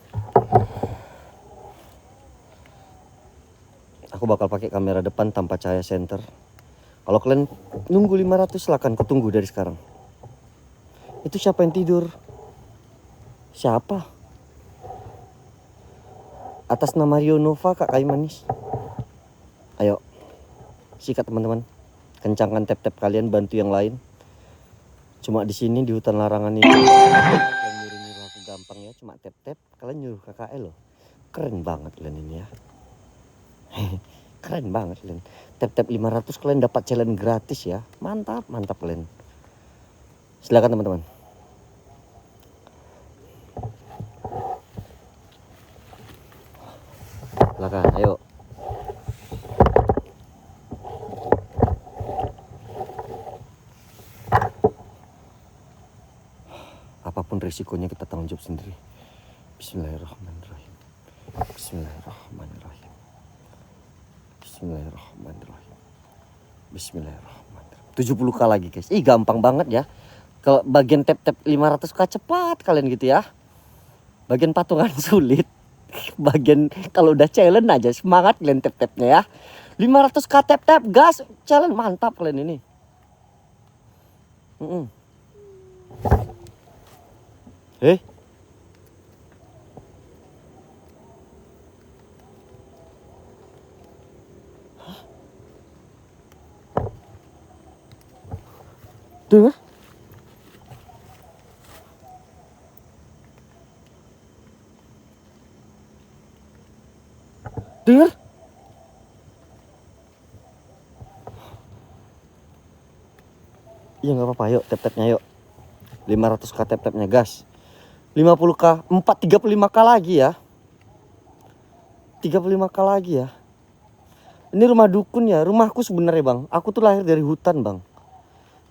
Aku bakal pakai kamera depan tanpa cahaya center. Kalau kalian nunggu 500, silakan kutunggu dari sekarang. Itu siapa yang tidur? Siapa? Atas nama Rio Nova, Kak Kayu Manis. Ayo, sikat teman-teman. Kencangkan tap-tap kalian, bantu yang lain. Cuma di sini di hutan larangan ini kalian nyuruh-nyuruh aku gampang ya, cuma tap-tap kalian nyuruh KKL loh. Keren banget kalian ini ya. Keren banget kalian. Tap-tap 500 kalian dapat challenge gratis ya. Mantap, mantap kalian. Silakan teman-teman. Silakan, ayo. Apapun risikonya kita tanggung jawab sendiri. Bismillahirrahmanirrahim. Bismillahirrahmanirrahim. Bismillahirrahmanirrahim. Bismillahirrahmanirrahim. 70k lagi guys. Ih gampang banget ya. Kalau bagian tap-tap 500k cepat kalian gitu ya. Bagian patungan sulit. Bagian kalau udah challenge aja semangat kalian tap-tapnya ya. 500k tap-tap gas challenge mantap kalian ini. Dengar? Dengar? Iya nggak apa-apa, yuk tap-tapnya yuk. 500k tap-tapnya gas. 50k, 35k lagi ya. 35k lagi ya. Ini rumah dukun ya, rumahku sebenarnya bang. Aku tuh lahir dari hutan bang.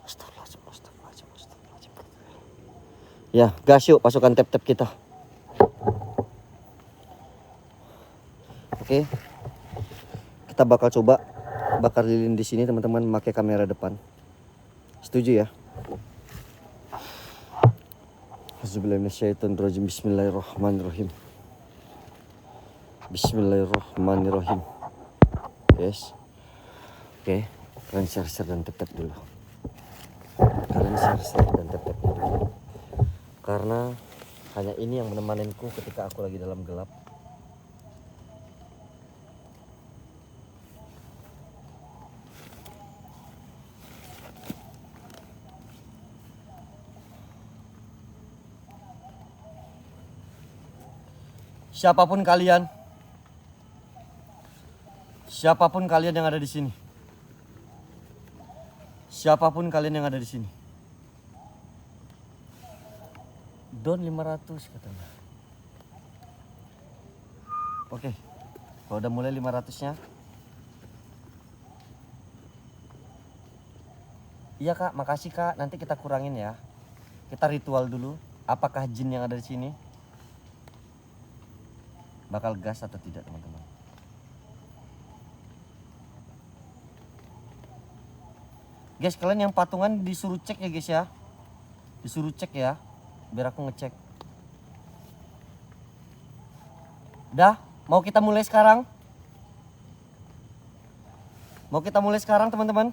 Astagfirullahaladzim, astagfirullahaladzim, astagfirullahaladzim. Ya, gas yuk pasukan tap-tap kita. Oke. Kita bakal coba bakar lilin di sini teman-teman, memakai kamera depan. Setuju ya? Auzubillahiminasyaitonirrajim. Bismillahirrahmanirrahim. Bismillahirrahmanirrahim. Yes. Oke, kalian share dan tap dulu. Kalian share dan tap dulu. Karena hanya ini yang menemaninku ketika aku lagi dalam gelap. Siapapun kalian yang ada di sini. Siapapun kalian yang ada di sini. Don 500 katanya. Oke. Kalau udah mulai 500-nya. Iya Kak, makasih Kak. Nanti kita kurangin ya. Kita ritual dulu. Apakah jin yang ada di sini bakal gas atau tidak teman-teman? Guys, kalian yang patungan disuruh cek ya guys ya. Disuruh cek ya. Biar aku ngecek. Dah, mau kita mulai sekarang? Mau kita mulai sekarang teman-teman?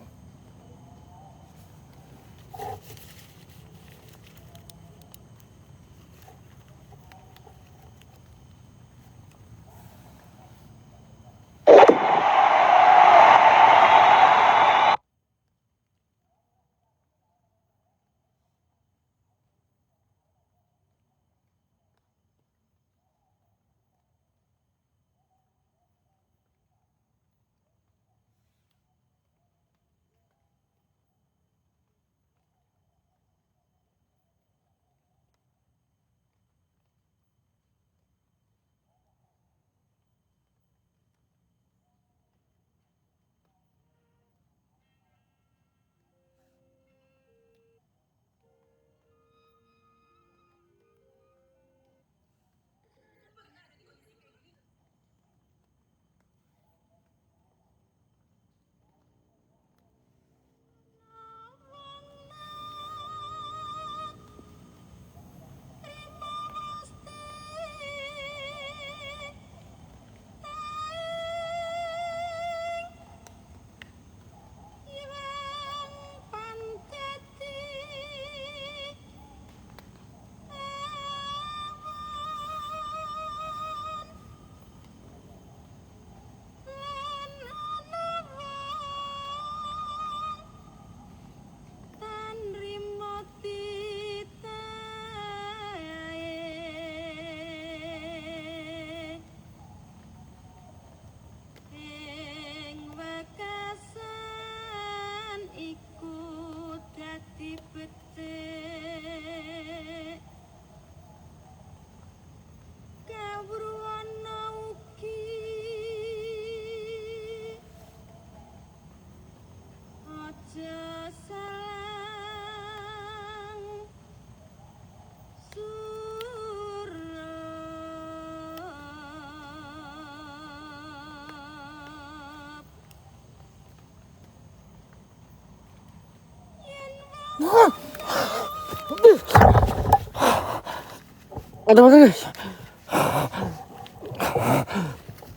Ada apa guys?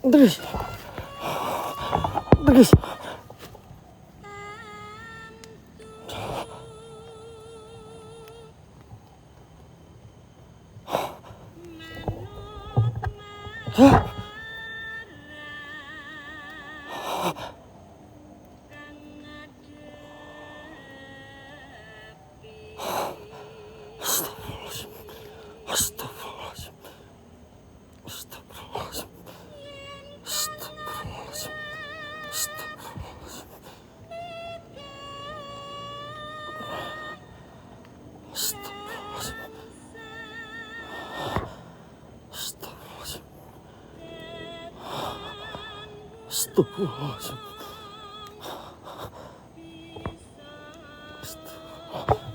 Guys. Guys. Hah? Astagfirullahaladzim. Astagfirullahaladzim. Astagfirullahaladzim. Astagfirullahaladzim. Astagfirullahaladzim. Astagfirullahaladzim. Astagfirullahaladzim.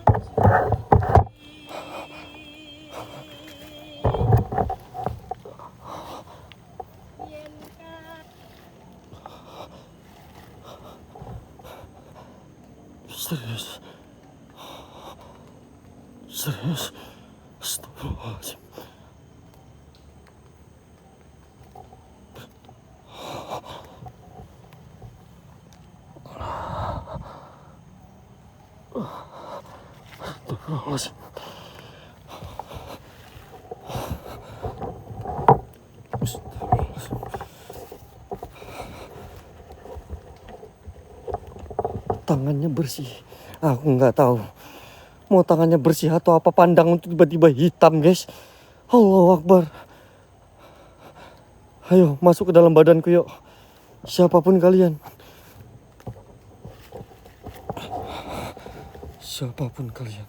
Serius. Serius. Astagfirullahaladzim. Astagfirullahaladzim. Tangannya bersih. Aku nggak tahu mau tangannya bersih atau apa, pandang untuk tiba-tiba hitam guys. Allahu Akbar. Ayo masuk ke dalam badanku yuk, siapapun kalian. Siapapun kalian.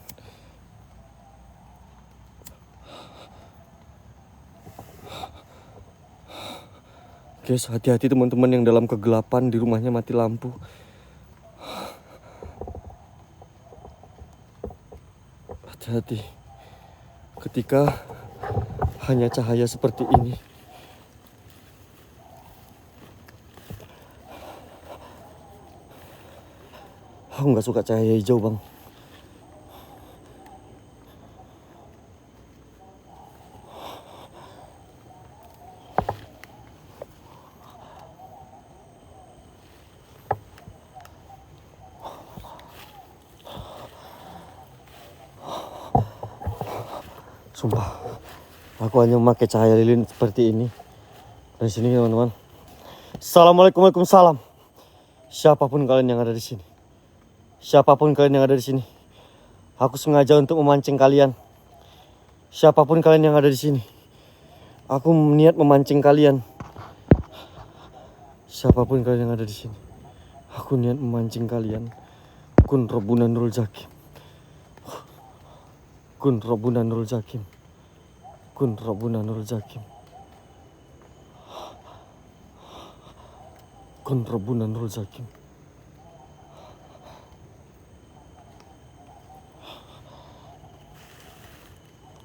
Guys, hati-hati teman-teman yang dalam kegelapan, di rumahnya mati lampu. Hati-hati ketika hanya cahaya seperti ini. Aku nggak suka cahaya hijau bang. Sumpah, aku hanya memakai cahaya lilin seperti ini. Dari sini teman-teman. Assalamualaikum, waalaikumsalam. Siapapun kalian yang ada di sini, siapapun kalian yang ada di sini, aku sengaja untuk memancing kalian. Siapapun kalian yang ada di sini, aku niat memancing kalian. Siapapun kalian yang ada di sini, aku niat memancing kalian. Kun Rabbuna Nurul Zakim. Kun Rabbuna Nurul Zakim. Kun Rabbuna Nurul Zakim. Kun Rabbuna Nurul Zakim.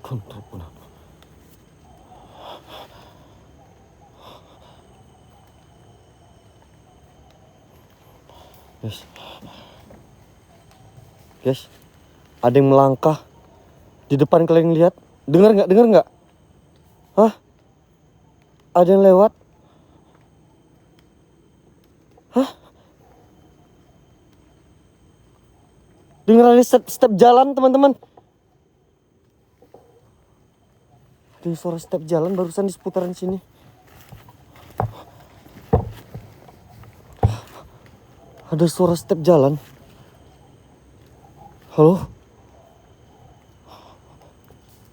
Kun Rabbuna. Guys, ada yang melangkah di depan, kalian lihat? Dengar nggak? Dengar nggak? Hah? Ada yang lewat? Hah? Dengar ada step jalan teman-teman? Ada suara step jalan barusan di seputaran sini. Ada suara step jalan. Halo?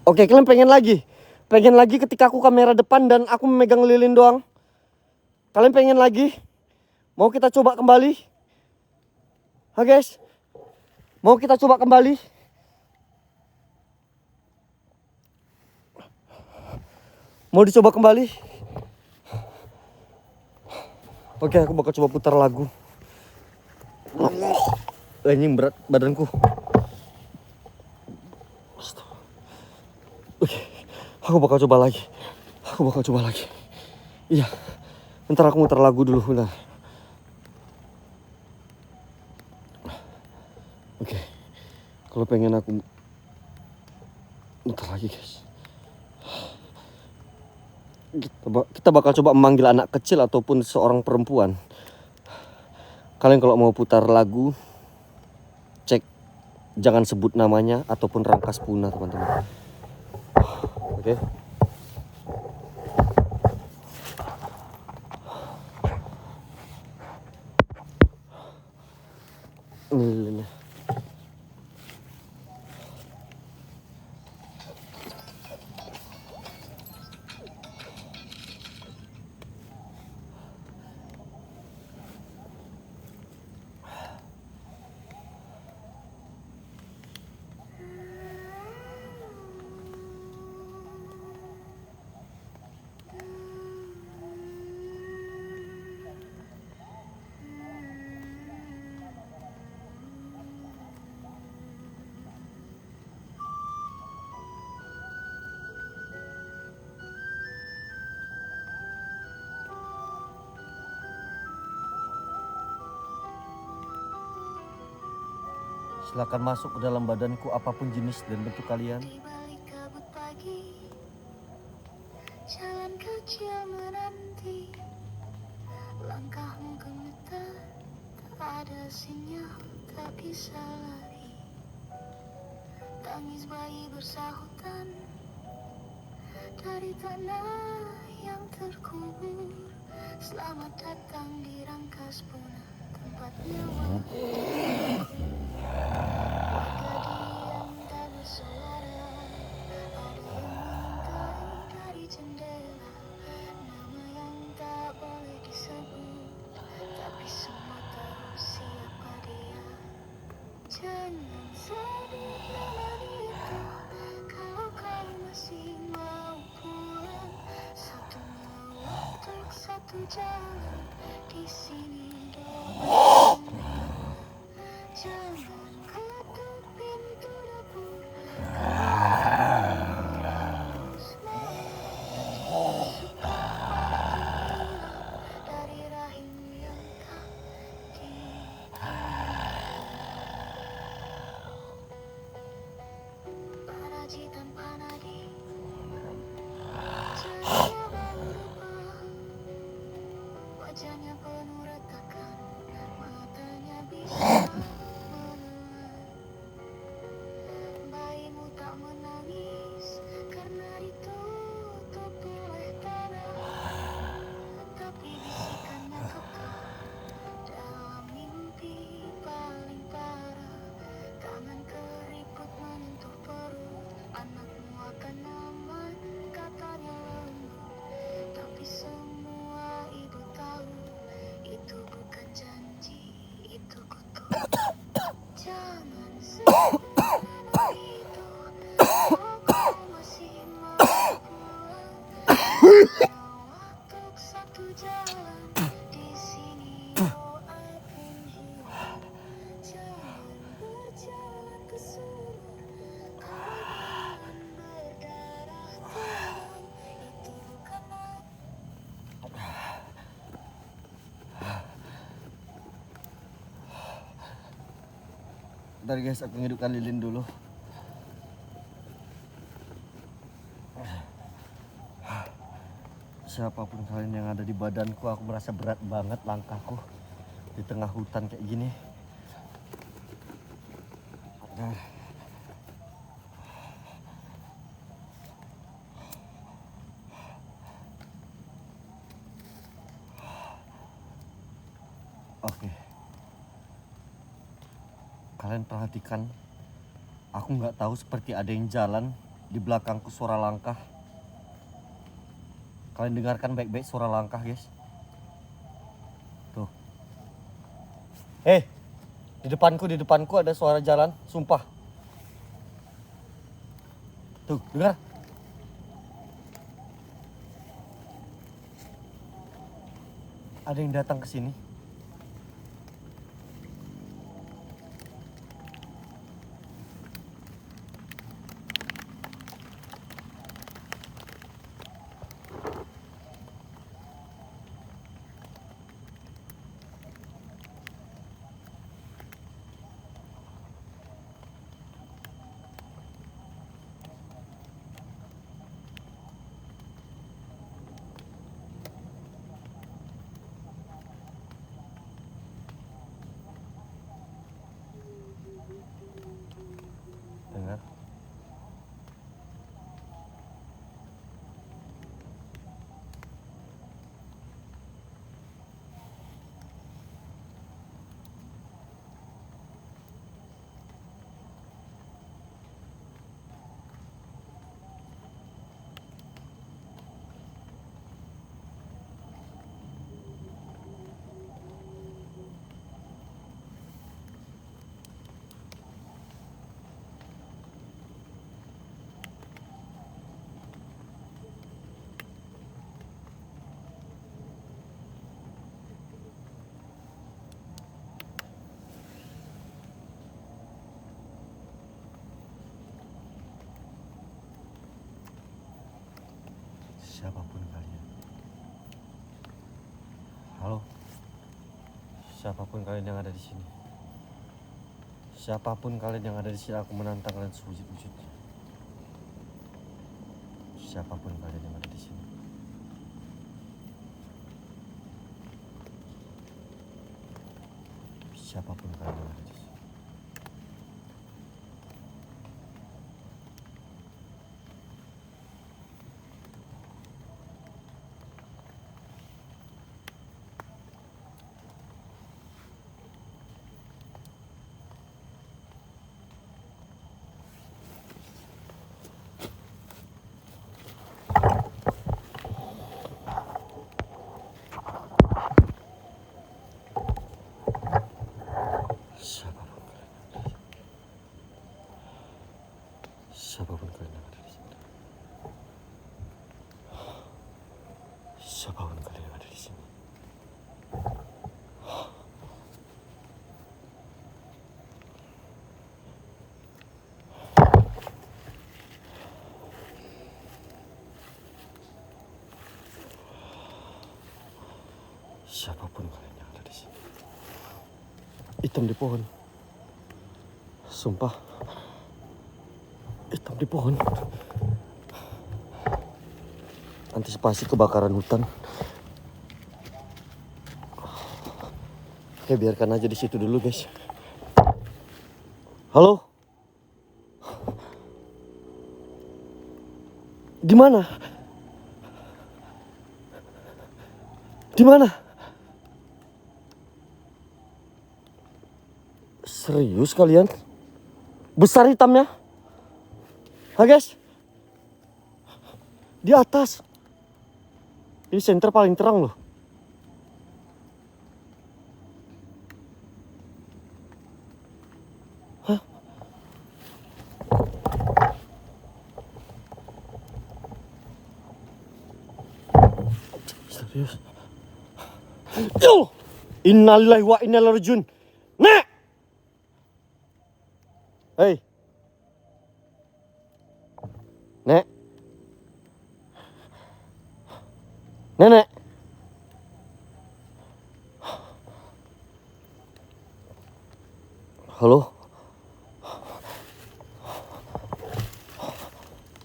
Oke, kalian pengen lagi? Pengen lagi ketika aku kamera depan dan aku memegang lilin doang? Kalian pengen lagi? Mau kita coba kembali? Hah guys? Mau kita coba kembali? Mau dicoba kembali? Oke, aku bakal coba putar lagu. Ini berat badanku. Oke, aku bakal coba lagi. Aku bakal coba lagi. Iya, ntar aku muter lagu dulu, bentar. Oke, Kalau pengen aku bentar lagi guys. Kita bakal coba memanggil anak kecil ataupun seorang perempuan. Kalian kalau mau putar lagu, cek jangan sebut namanya ataupun Rangkas Puna teman-teman. Oke. Ini lilinnya. Silakan masuk ke dalam badanku apapun jenis dan bentuk kalian. Di balik kabut pagi, jalan kecil menanti, langkahmu gemetar, tak ada sinyal, tak bisa lari. Tangis bayi bersahutan dari tanah yang terkubur. Selamat datang di Rangkas Puna, tempat nyawa. Warga diam tak bersuara, ada yang mengintai dari jendela. Nama yang tak boleh disebut, tapi semua tahu siapa dia. Jangan sedih dengan itu, kalau kau masih mau pulang. Satu nyawa untuk satu jalan, di sini doa. Jangan ketuk pintu dapur, harus masuk dari rahim yang tak Parajitan panadi, wajahnya berubah, wajahnya penuh retakan, matanya bisa menelan. Bayimu tak menangis karena ditutup oleh tanah, tapi bisikannya kekal dalam mimpi paling parah. Tangan keriput menyentuh perut, anakmu akan aman, katanya lembut. Tapi semua ibu tahu, itu bukan janji, itu kutuk. Jangan sedih dengan itu, kalau kau masih mau pulang. Nyawa untuk satu jalan, di sini doa pun hilang. Jangan berjalan ke sumur, korban berdarah tulang. Itu bukan Bentar guys, aku ngidupkan lilin dulu. Siapapun kalian yang ada di badanku, aku merasa berat banget langkahku di tengah hutan kayak gini. Oke. Kalian perhatikan, aku nggak tahu seperti ada yang jalan di belakangku, suara langkah. Kalian dengarkan baik-baik suara langkah guys. Tuh. Di depanku ada suara jalan, sumpah. Tuh, dengar. Ada yang datang ke sini. Siapapun kalian. Halo. Siapapun kalian yang ada di sini. Siapapun kalian yang ada di sini, aku menantang kalian sewujud-wujudnya. Siapapun kalian yang ada di sini. Siapapun kalian yang ada di sini. Siapapun kalian yang ada di sini. Siapapun kalian yang ada di sini. Siapapun kalian yang ada di sini. Hitam di pohon. Sumpah. Hitam di pohon. Antisipasi kebakaran hutan. Oke, biarkan aja di situ dulu, guys. Halo? Di mana? Di mana? Serius kalian? Besar hitamnya? Hah, guys? Di atas. Ini senter paling terang loh. Hah? Serius? Yo! Innalillahi wa inna ilaihi rajiun. Nek! Hei. Nek. Nenek. Halo.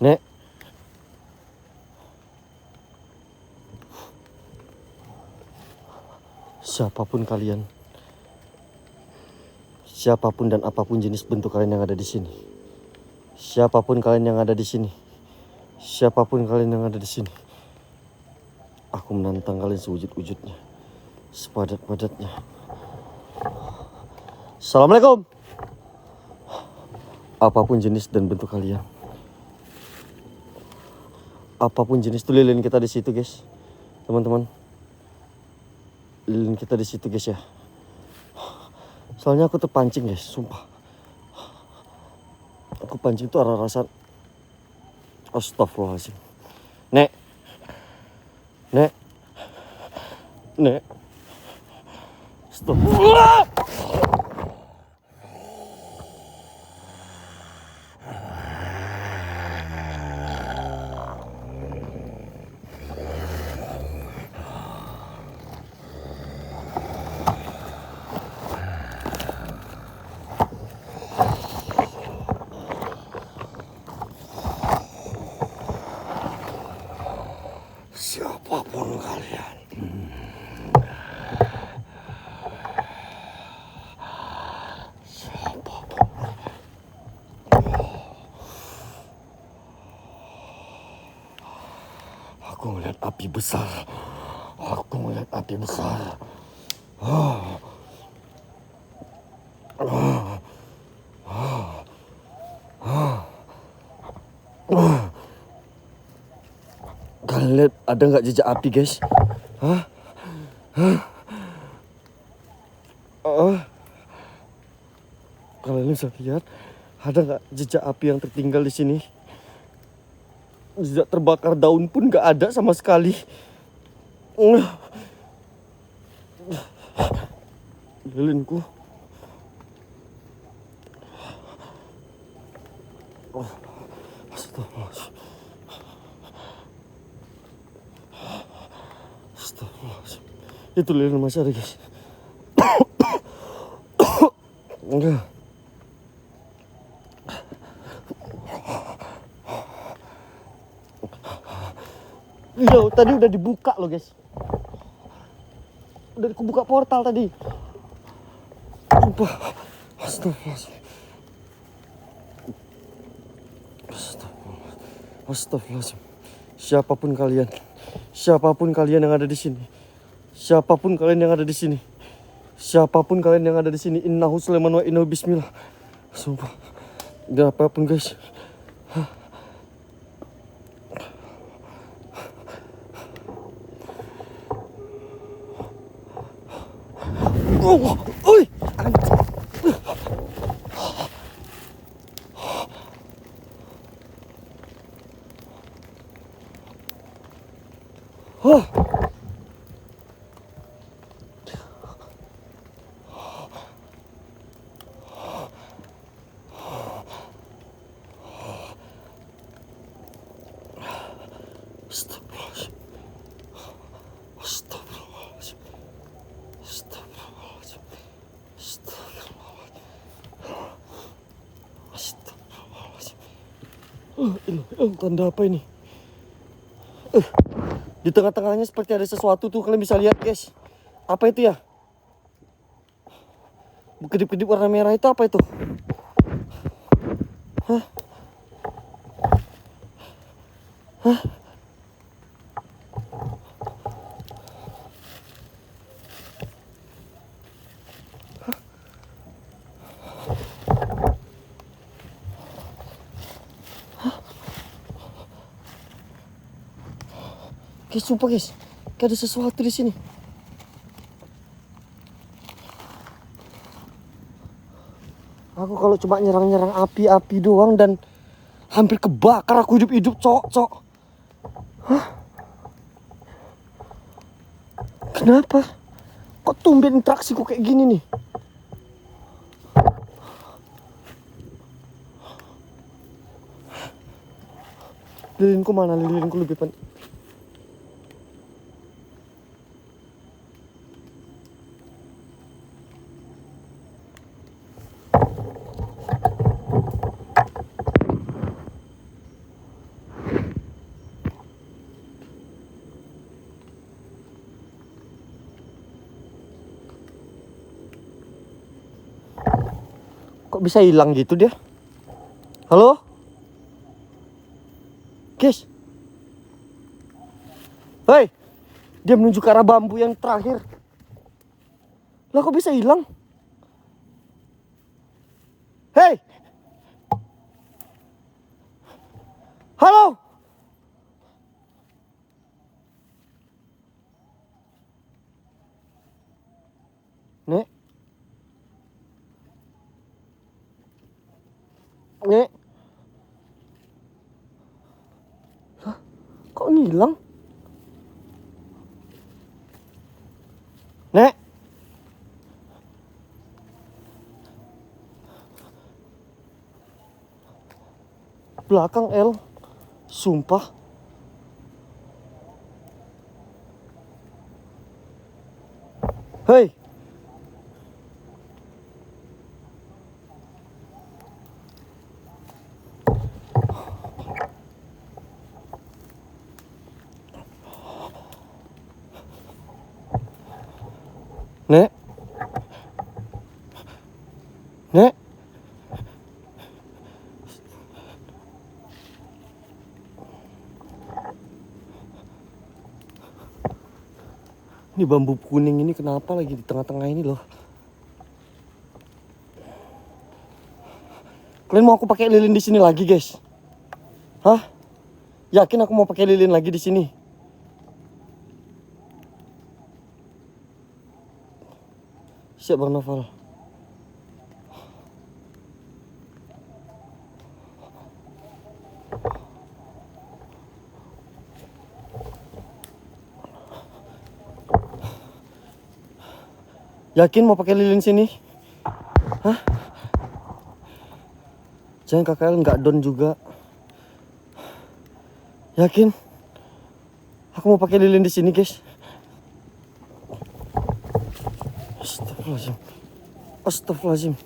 Nek. Siapapun kalian. Siapapun dan apapun jenis bentuk kalian yang ada di sini. Siapapun kalian yang ada di sini. Siapapun kalian yang ada di sini. Aku menantang kalian sewujud-wujudnya. Sepadat-padatnya. Assalamualaikum. Apapun jenis dan bentuk kalian. Apapun jenis tuh lilin kita di situ, guys. Teman-teman. Lilin kita di situ, guys ya. Soalnya aku terpancing, guys, sumpah. Aku pancing tuh rasa astagfirullahaladzim. Nek. Nek. Nek. Astagfirullah. Siapapun kalian. Siapapun. Aku melihat api besar. Aku melihat api besar. Kalian lihat ada nggak jejak api, guys? Hah? Kalian bisa lihat ada nggak jejak api yang tertinggal di sini? Jejak terbakar daun pun nggak ada sama sekali. Lilinku. Astagfirullahaladzim. Astagfirullahaladzim. Itu lilin masih ada guys. Enggak. Iya, tadi udah dibuka loh guys. Udah aku buka portal tadi. Sumpah. Astagfirullahaladzim. Astagfirullahaladzim. Siapapun kalian yang ada di sini. Siapapun kalian yang ada di sini. Siapapun kalian yang ada di sini. Innahu Sulaiman wa innahu bismillah. Sumpah. Gak apapun guys. Oh, oi, oh. Astagfirullahaladzim. Astagfirullahaladzim. Astagfirullahaladzim. Astagfirullahaladzim. Tanda apa ini? Di tengah-tengahnya seperti ada sesuatu tuh, kalian bisa lihat guys. Apa itu ya? Kedip-kedip warna merah itu apa itu? Hah? Hah? Guys, sumpah guys, kayak ada sesuatu di sini. Aku kalau cuma nyerang-nyerang api-api doang dan hampir kebakar aku hidup-hidup, cok. Hah? Kenapa? Kok tumben interaksiku kayak gini nih? Lilinku mana? Lilinku lebih penting. Kok bisa hilang gitu dia? Halo? Guys. Hei. Dia menuju ke arah bambu yang terakhir. Lah kok bisa hilang? Hei. Halo. Nek. Nek. Hah? Kok ngilang? Nek. Belakang L. Sumpah. Hei. Nek. Nek. Ini bambu kuning ini kenapa lagi di tengah-tengah ini loh? Kalian mau aku pakai lilin di sini lagi, guys? Hah? Yakin aku mau pakai lilin lagi di sini? Siap Bang Novel. Yakin mau pakai lilin sini? Hah? Jangan KKL nggak down juga. Yakin? Aku mau pakai lilin di sini, guys. Astagfirullahaladzim.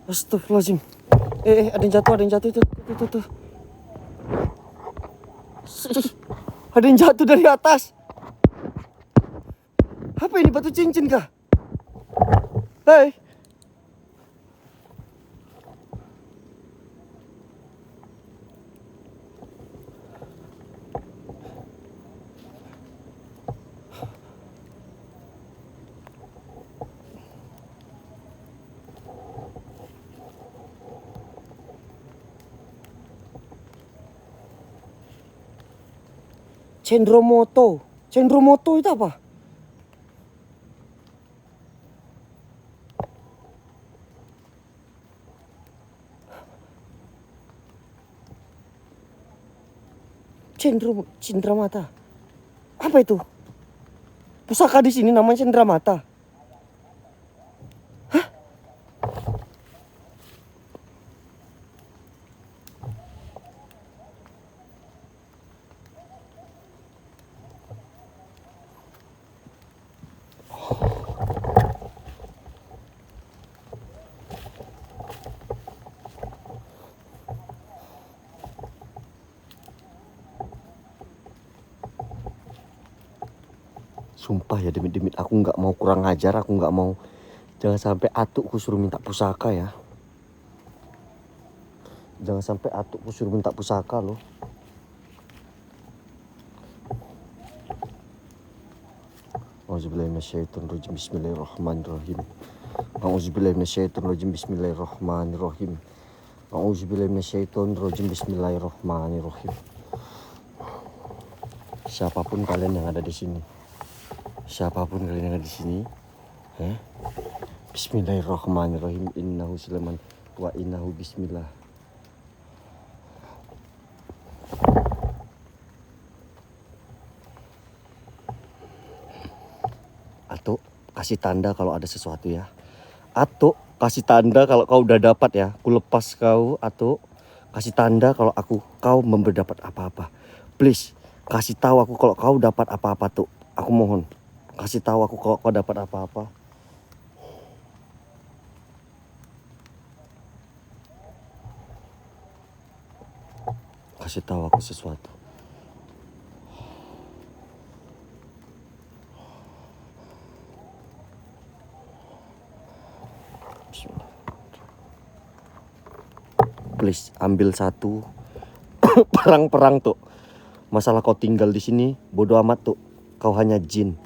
Astagfirullahaladzim. Ada yang jatuh itu. Tuh. Ada yang jatuh dari atas. Apa ini, batu cincin kah? Hei. Cendromoto itu apa? Cendramata. Apa itu? Pusaka di sini namanya cendramata. Hah? Sumpah ya, demit-demit aku nggak mau kurang ajar, aku nggak mau. Jangan sampai atukku suruh minta pusaka ya. Jangan sampai atukku suruh minta pusaka loh. Auzubillahiminasyaitonirrajim. Bismillahirrahmanirrahim. Auzubillahiminasyaitonirrajim. Bismillahirrahmanirrahim. Auzubillahiminasyaitonirrajim. Bismillahirrahmanirrahim. Siapapun kalian yang ada di sini. Siapapun kalian yang ada di sini, Bismillahirrahmanirrahim. Innahu sulaiman wa innahu bismillah. Atau kasih tanda kalau ada sesuatu ya. Atau kasih tanda kalau kau udah dapat ya. Aku lepas kau. Atau kasih tanda kalau kau mendapat apa-apa. Please kasih tahu aku kalau kau dapat apa-apa tuh. Aku mohon. Kasih tahu aku kalau kau dapat apa-apa. Kasih tahu aku sesuatu. Bismillah. Please ambil satu. Perang tuh. Masalah kau tinggal di sini bodo amat tuh. Kau hanya jin.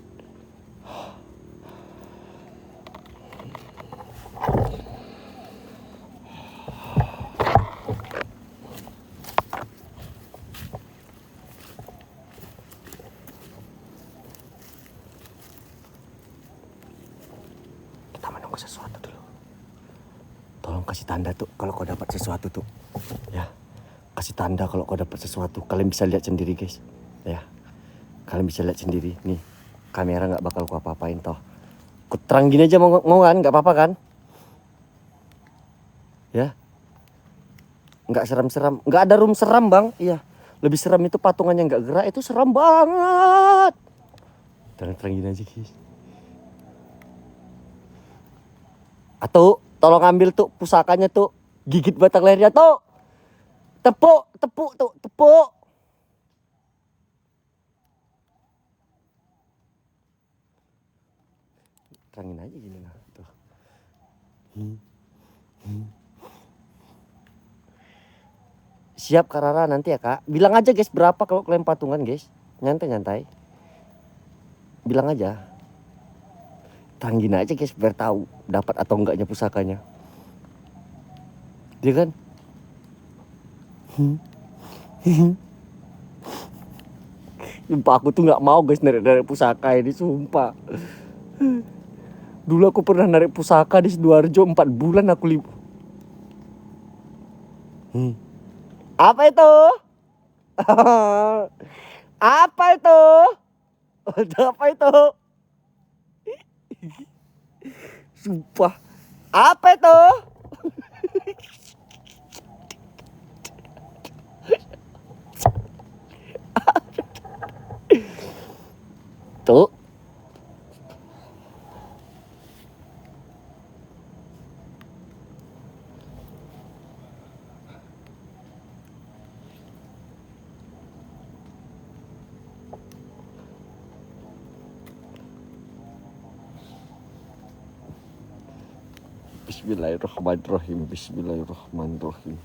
Sesuatu dulu. Tolong kasih tanda tuh kalau kau dapat sesuatu tuh. Ya. Kasih tanda kalau kau dapat sesuatu. Kalian bisa lihat sendiri, guys. Ya. Kalian bisa lihat sendiri. Nih. Kamera nggak bakal ku apa-apain toh. Ku terang gini aja mau kan? Nggak apa-apa kan? Ya. Nggak seram-seram. Nggak ada room seram, Bang. Iya. Lebih seram itu patungannya nggak gerak. Itu seram banget. Terang-terang gini aja, guys. Atau tolong ambil tuh pusakanya tuh, gigit batang lehernya tuh, tepuk tuh, tepuk. Terangin aja gini lah tuh. Siap Kak Rara nanti ya Kak. Bilang aja guys berapa kalau klaim patungan guys. Nyantai. Bilang aja. Tanggin aja guys biar tahu dapat atau enggaknya pusakanya. Dia kan? Sumpah aku tuh nggak mau guys narik pusaka ini, sumpah. Dulu aku pernah narik pusaka di Sidoarjo 4 bulan aku libur. Apa itu? Apa itu? Apa itu? Sumpah. Apa itu? Tuh. Bismillahirrahmanirrahim. Bismillahirrahmanirrahim.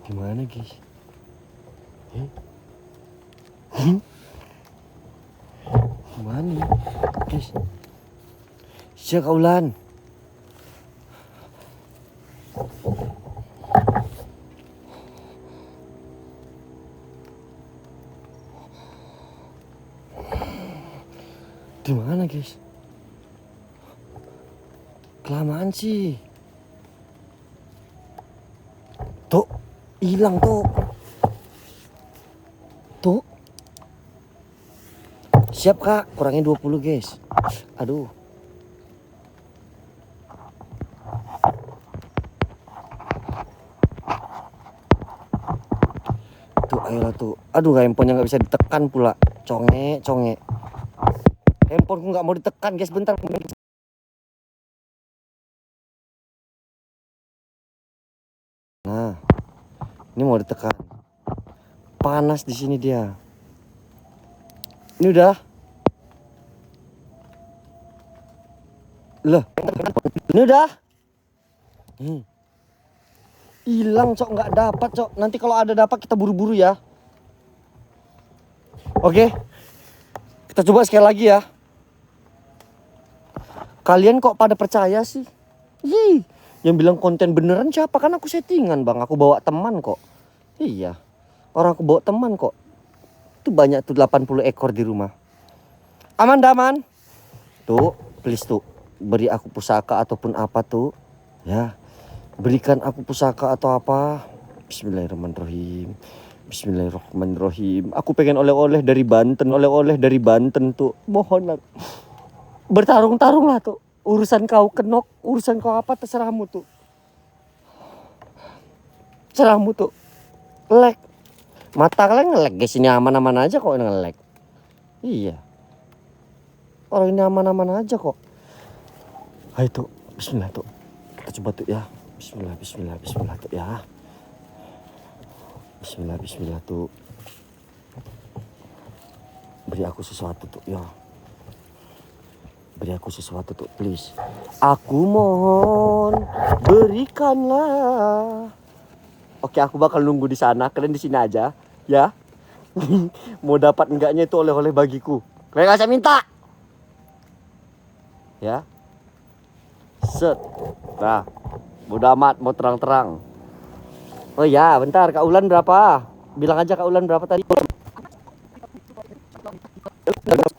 Gimana guys? Gimana nih guys? Siap kaulan. Di mana guys? Kelamaan sih. Tuh, hilang tuh. Tuh. Siap kak, kurangin 20 guys. Aduh. Tuh ayolah tuh. Aduh handphonenya nggak bisa ditekan pula. Conge. Handphoneku nggak mau ditekan guys, bentar. Nah, ini mau ditekan. Panas di sini dia. Ini udah. Loh, ini udah. Hilang cok, nggak dapat cok. Nanti kalau ada dapat kita buru-buru ya. Oke, kita coba sekali lagi ya. Kalian kok pada percaya sih? Yang bilang konten beneran siapa? Kan aku settingan bang, aku bawa teman kok. Iya, orang aku bawa teman kok. Itu banyak tuh 80 ekor di rumah. Aman daman. Tuh, please tuh. Beri aku pusaka ataupun apa tuh. Ya, berikan aku pusaka atau apa. Bismillahirrahmanirrahim. Bismillahirrahmanirrahim. Aku pengen oleh-oleh dari Banten tuh. Mohon bertarung-tarung lah tuh. Urusan kau kenok, urusan kau apa terserahmu tuh. Terserahmu tuh. Lag. Mata kalian nge-lag guys, ini aman-aman aja kok nge-lag. Iya. Orang ini aman-aman aja kok. Ayo tuh, bismillah tuh. Kita coba tuh ya. Bismillah tuh ya. Bismillah tuh. Beri aku sesuatu tuh ya. Beri aku sesuatu tuh please. Aku mohon berikanlah. Oke, aku bakal nunggu di sana. Kalian di sini aja, ya. Mau dapat enggaknya itu oleh-oleh bagiku. Kalian nggak usah minta. Ya. Set. Nah, bodo amat, mau terang-terang. Oh ya, bentar. Kak Ulan berapa? Bilang aja Kak Ulan berapa tadi.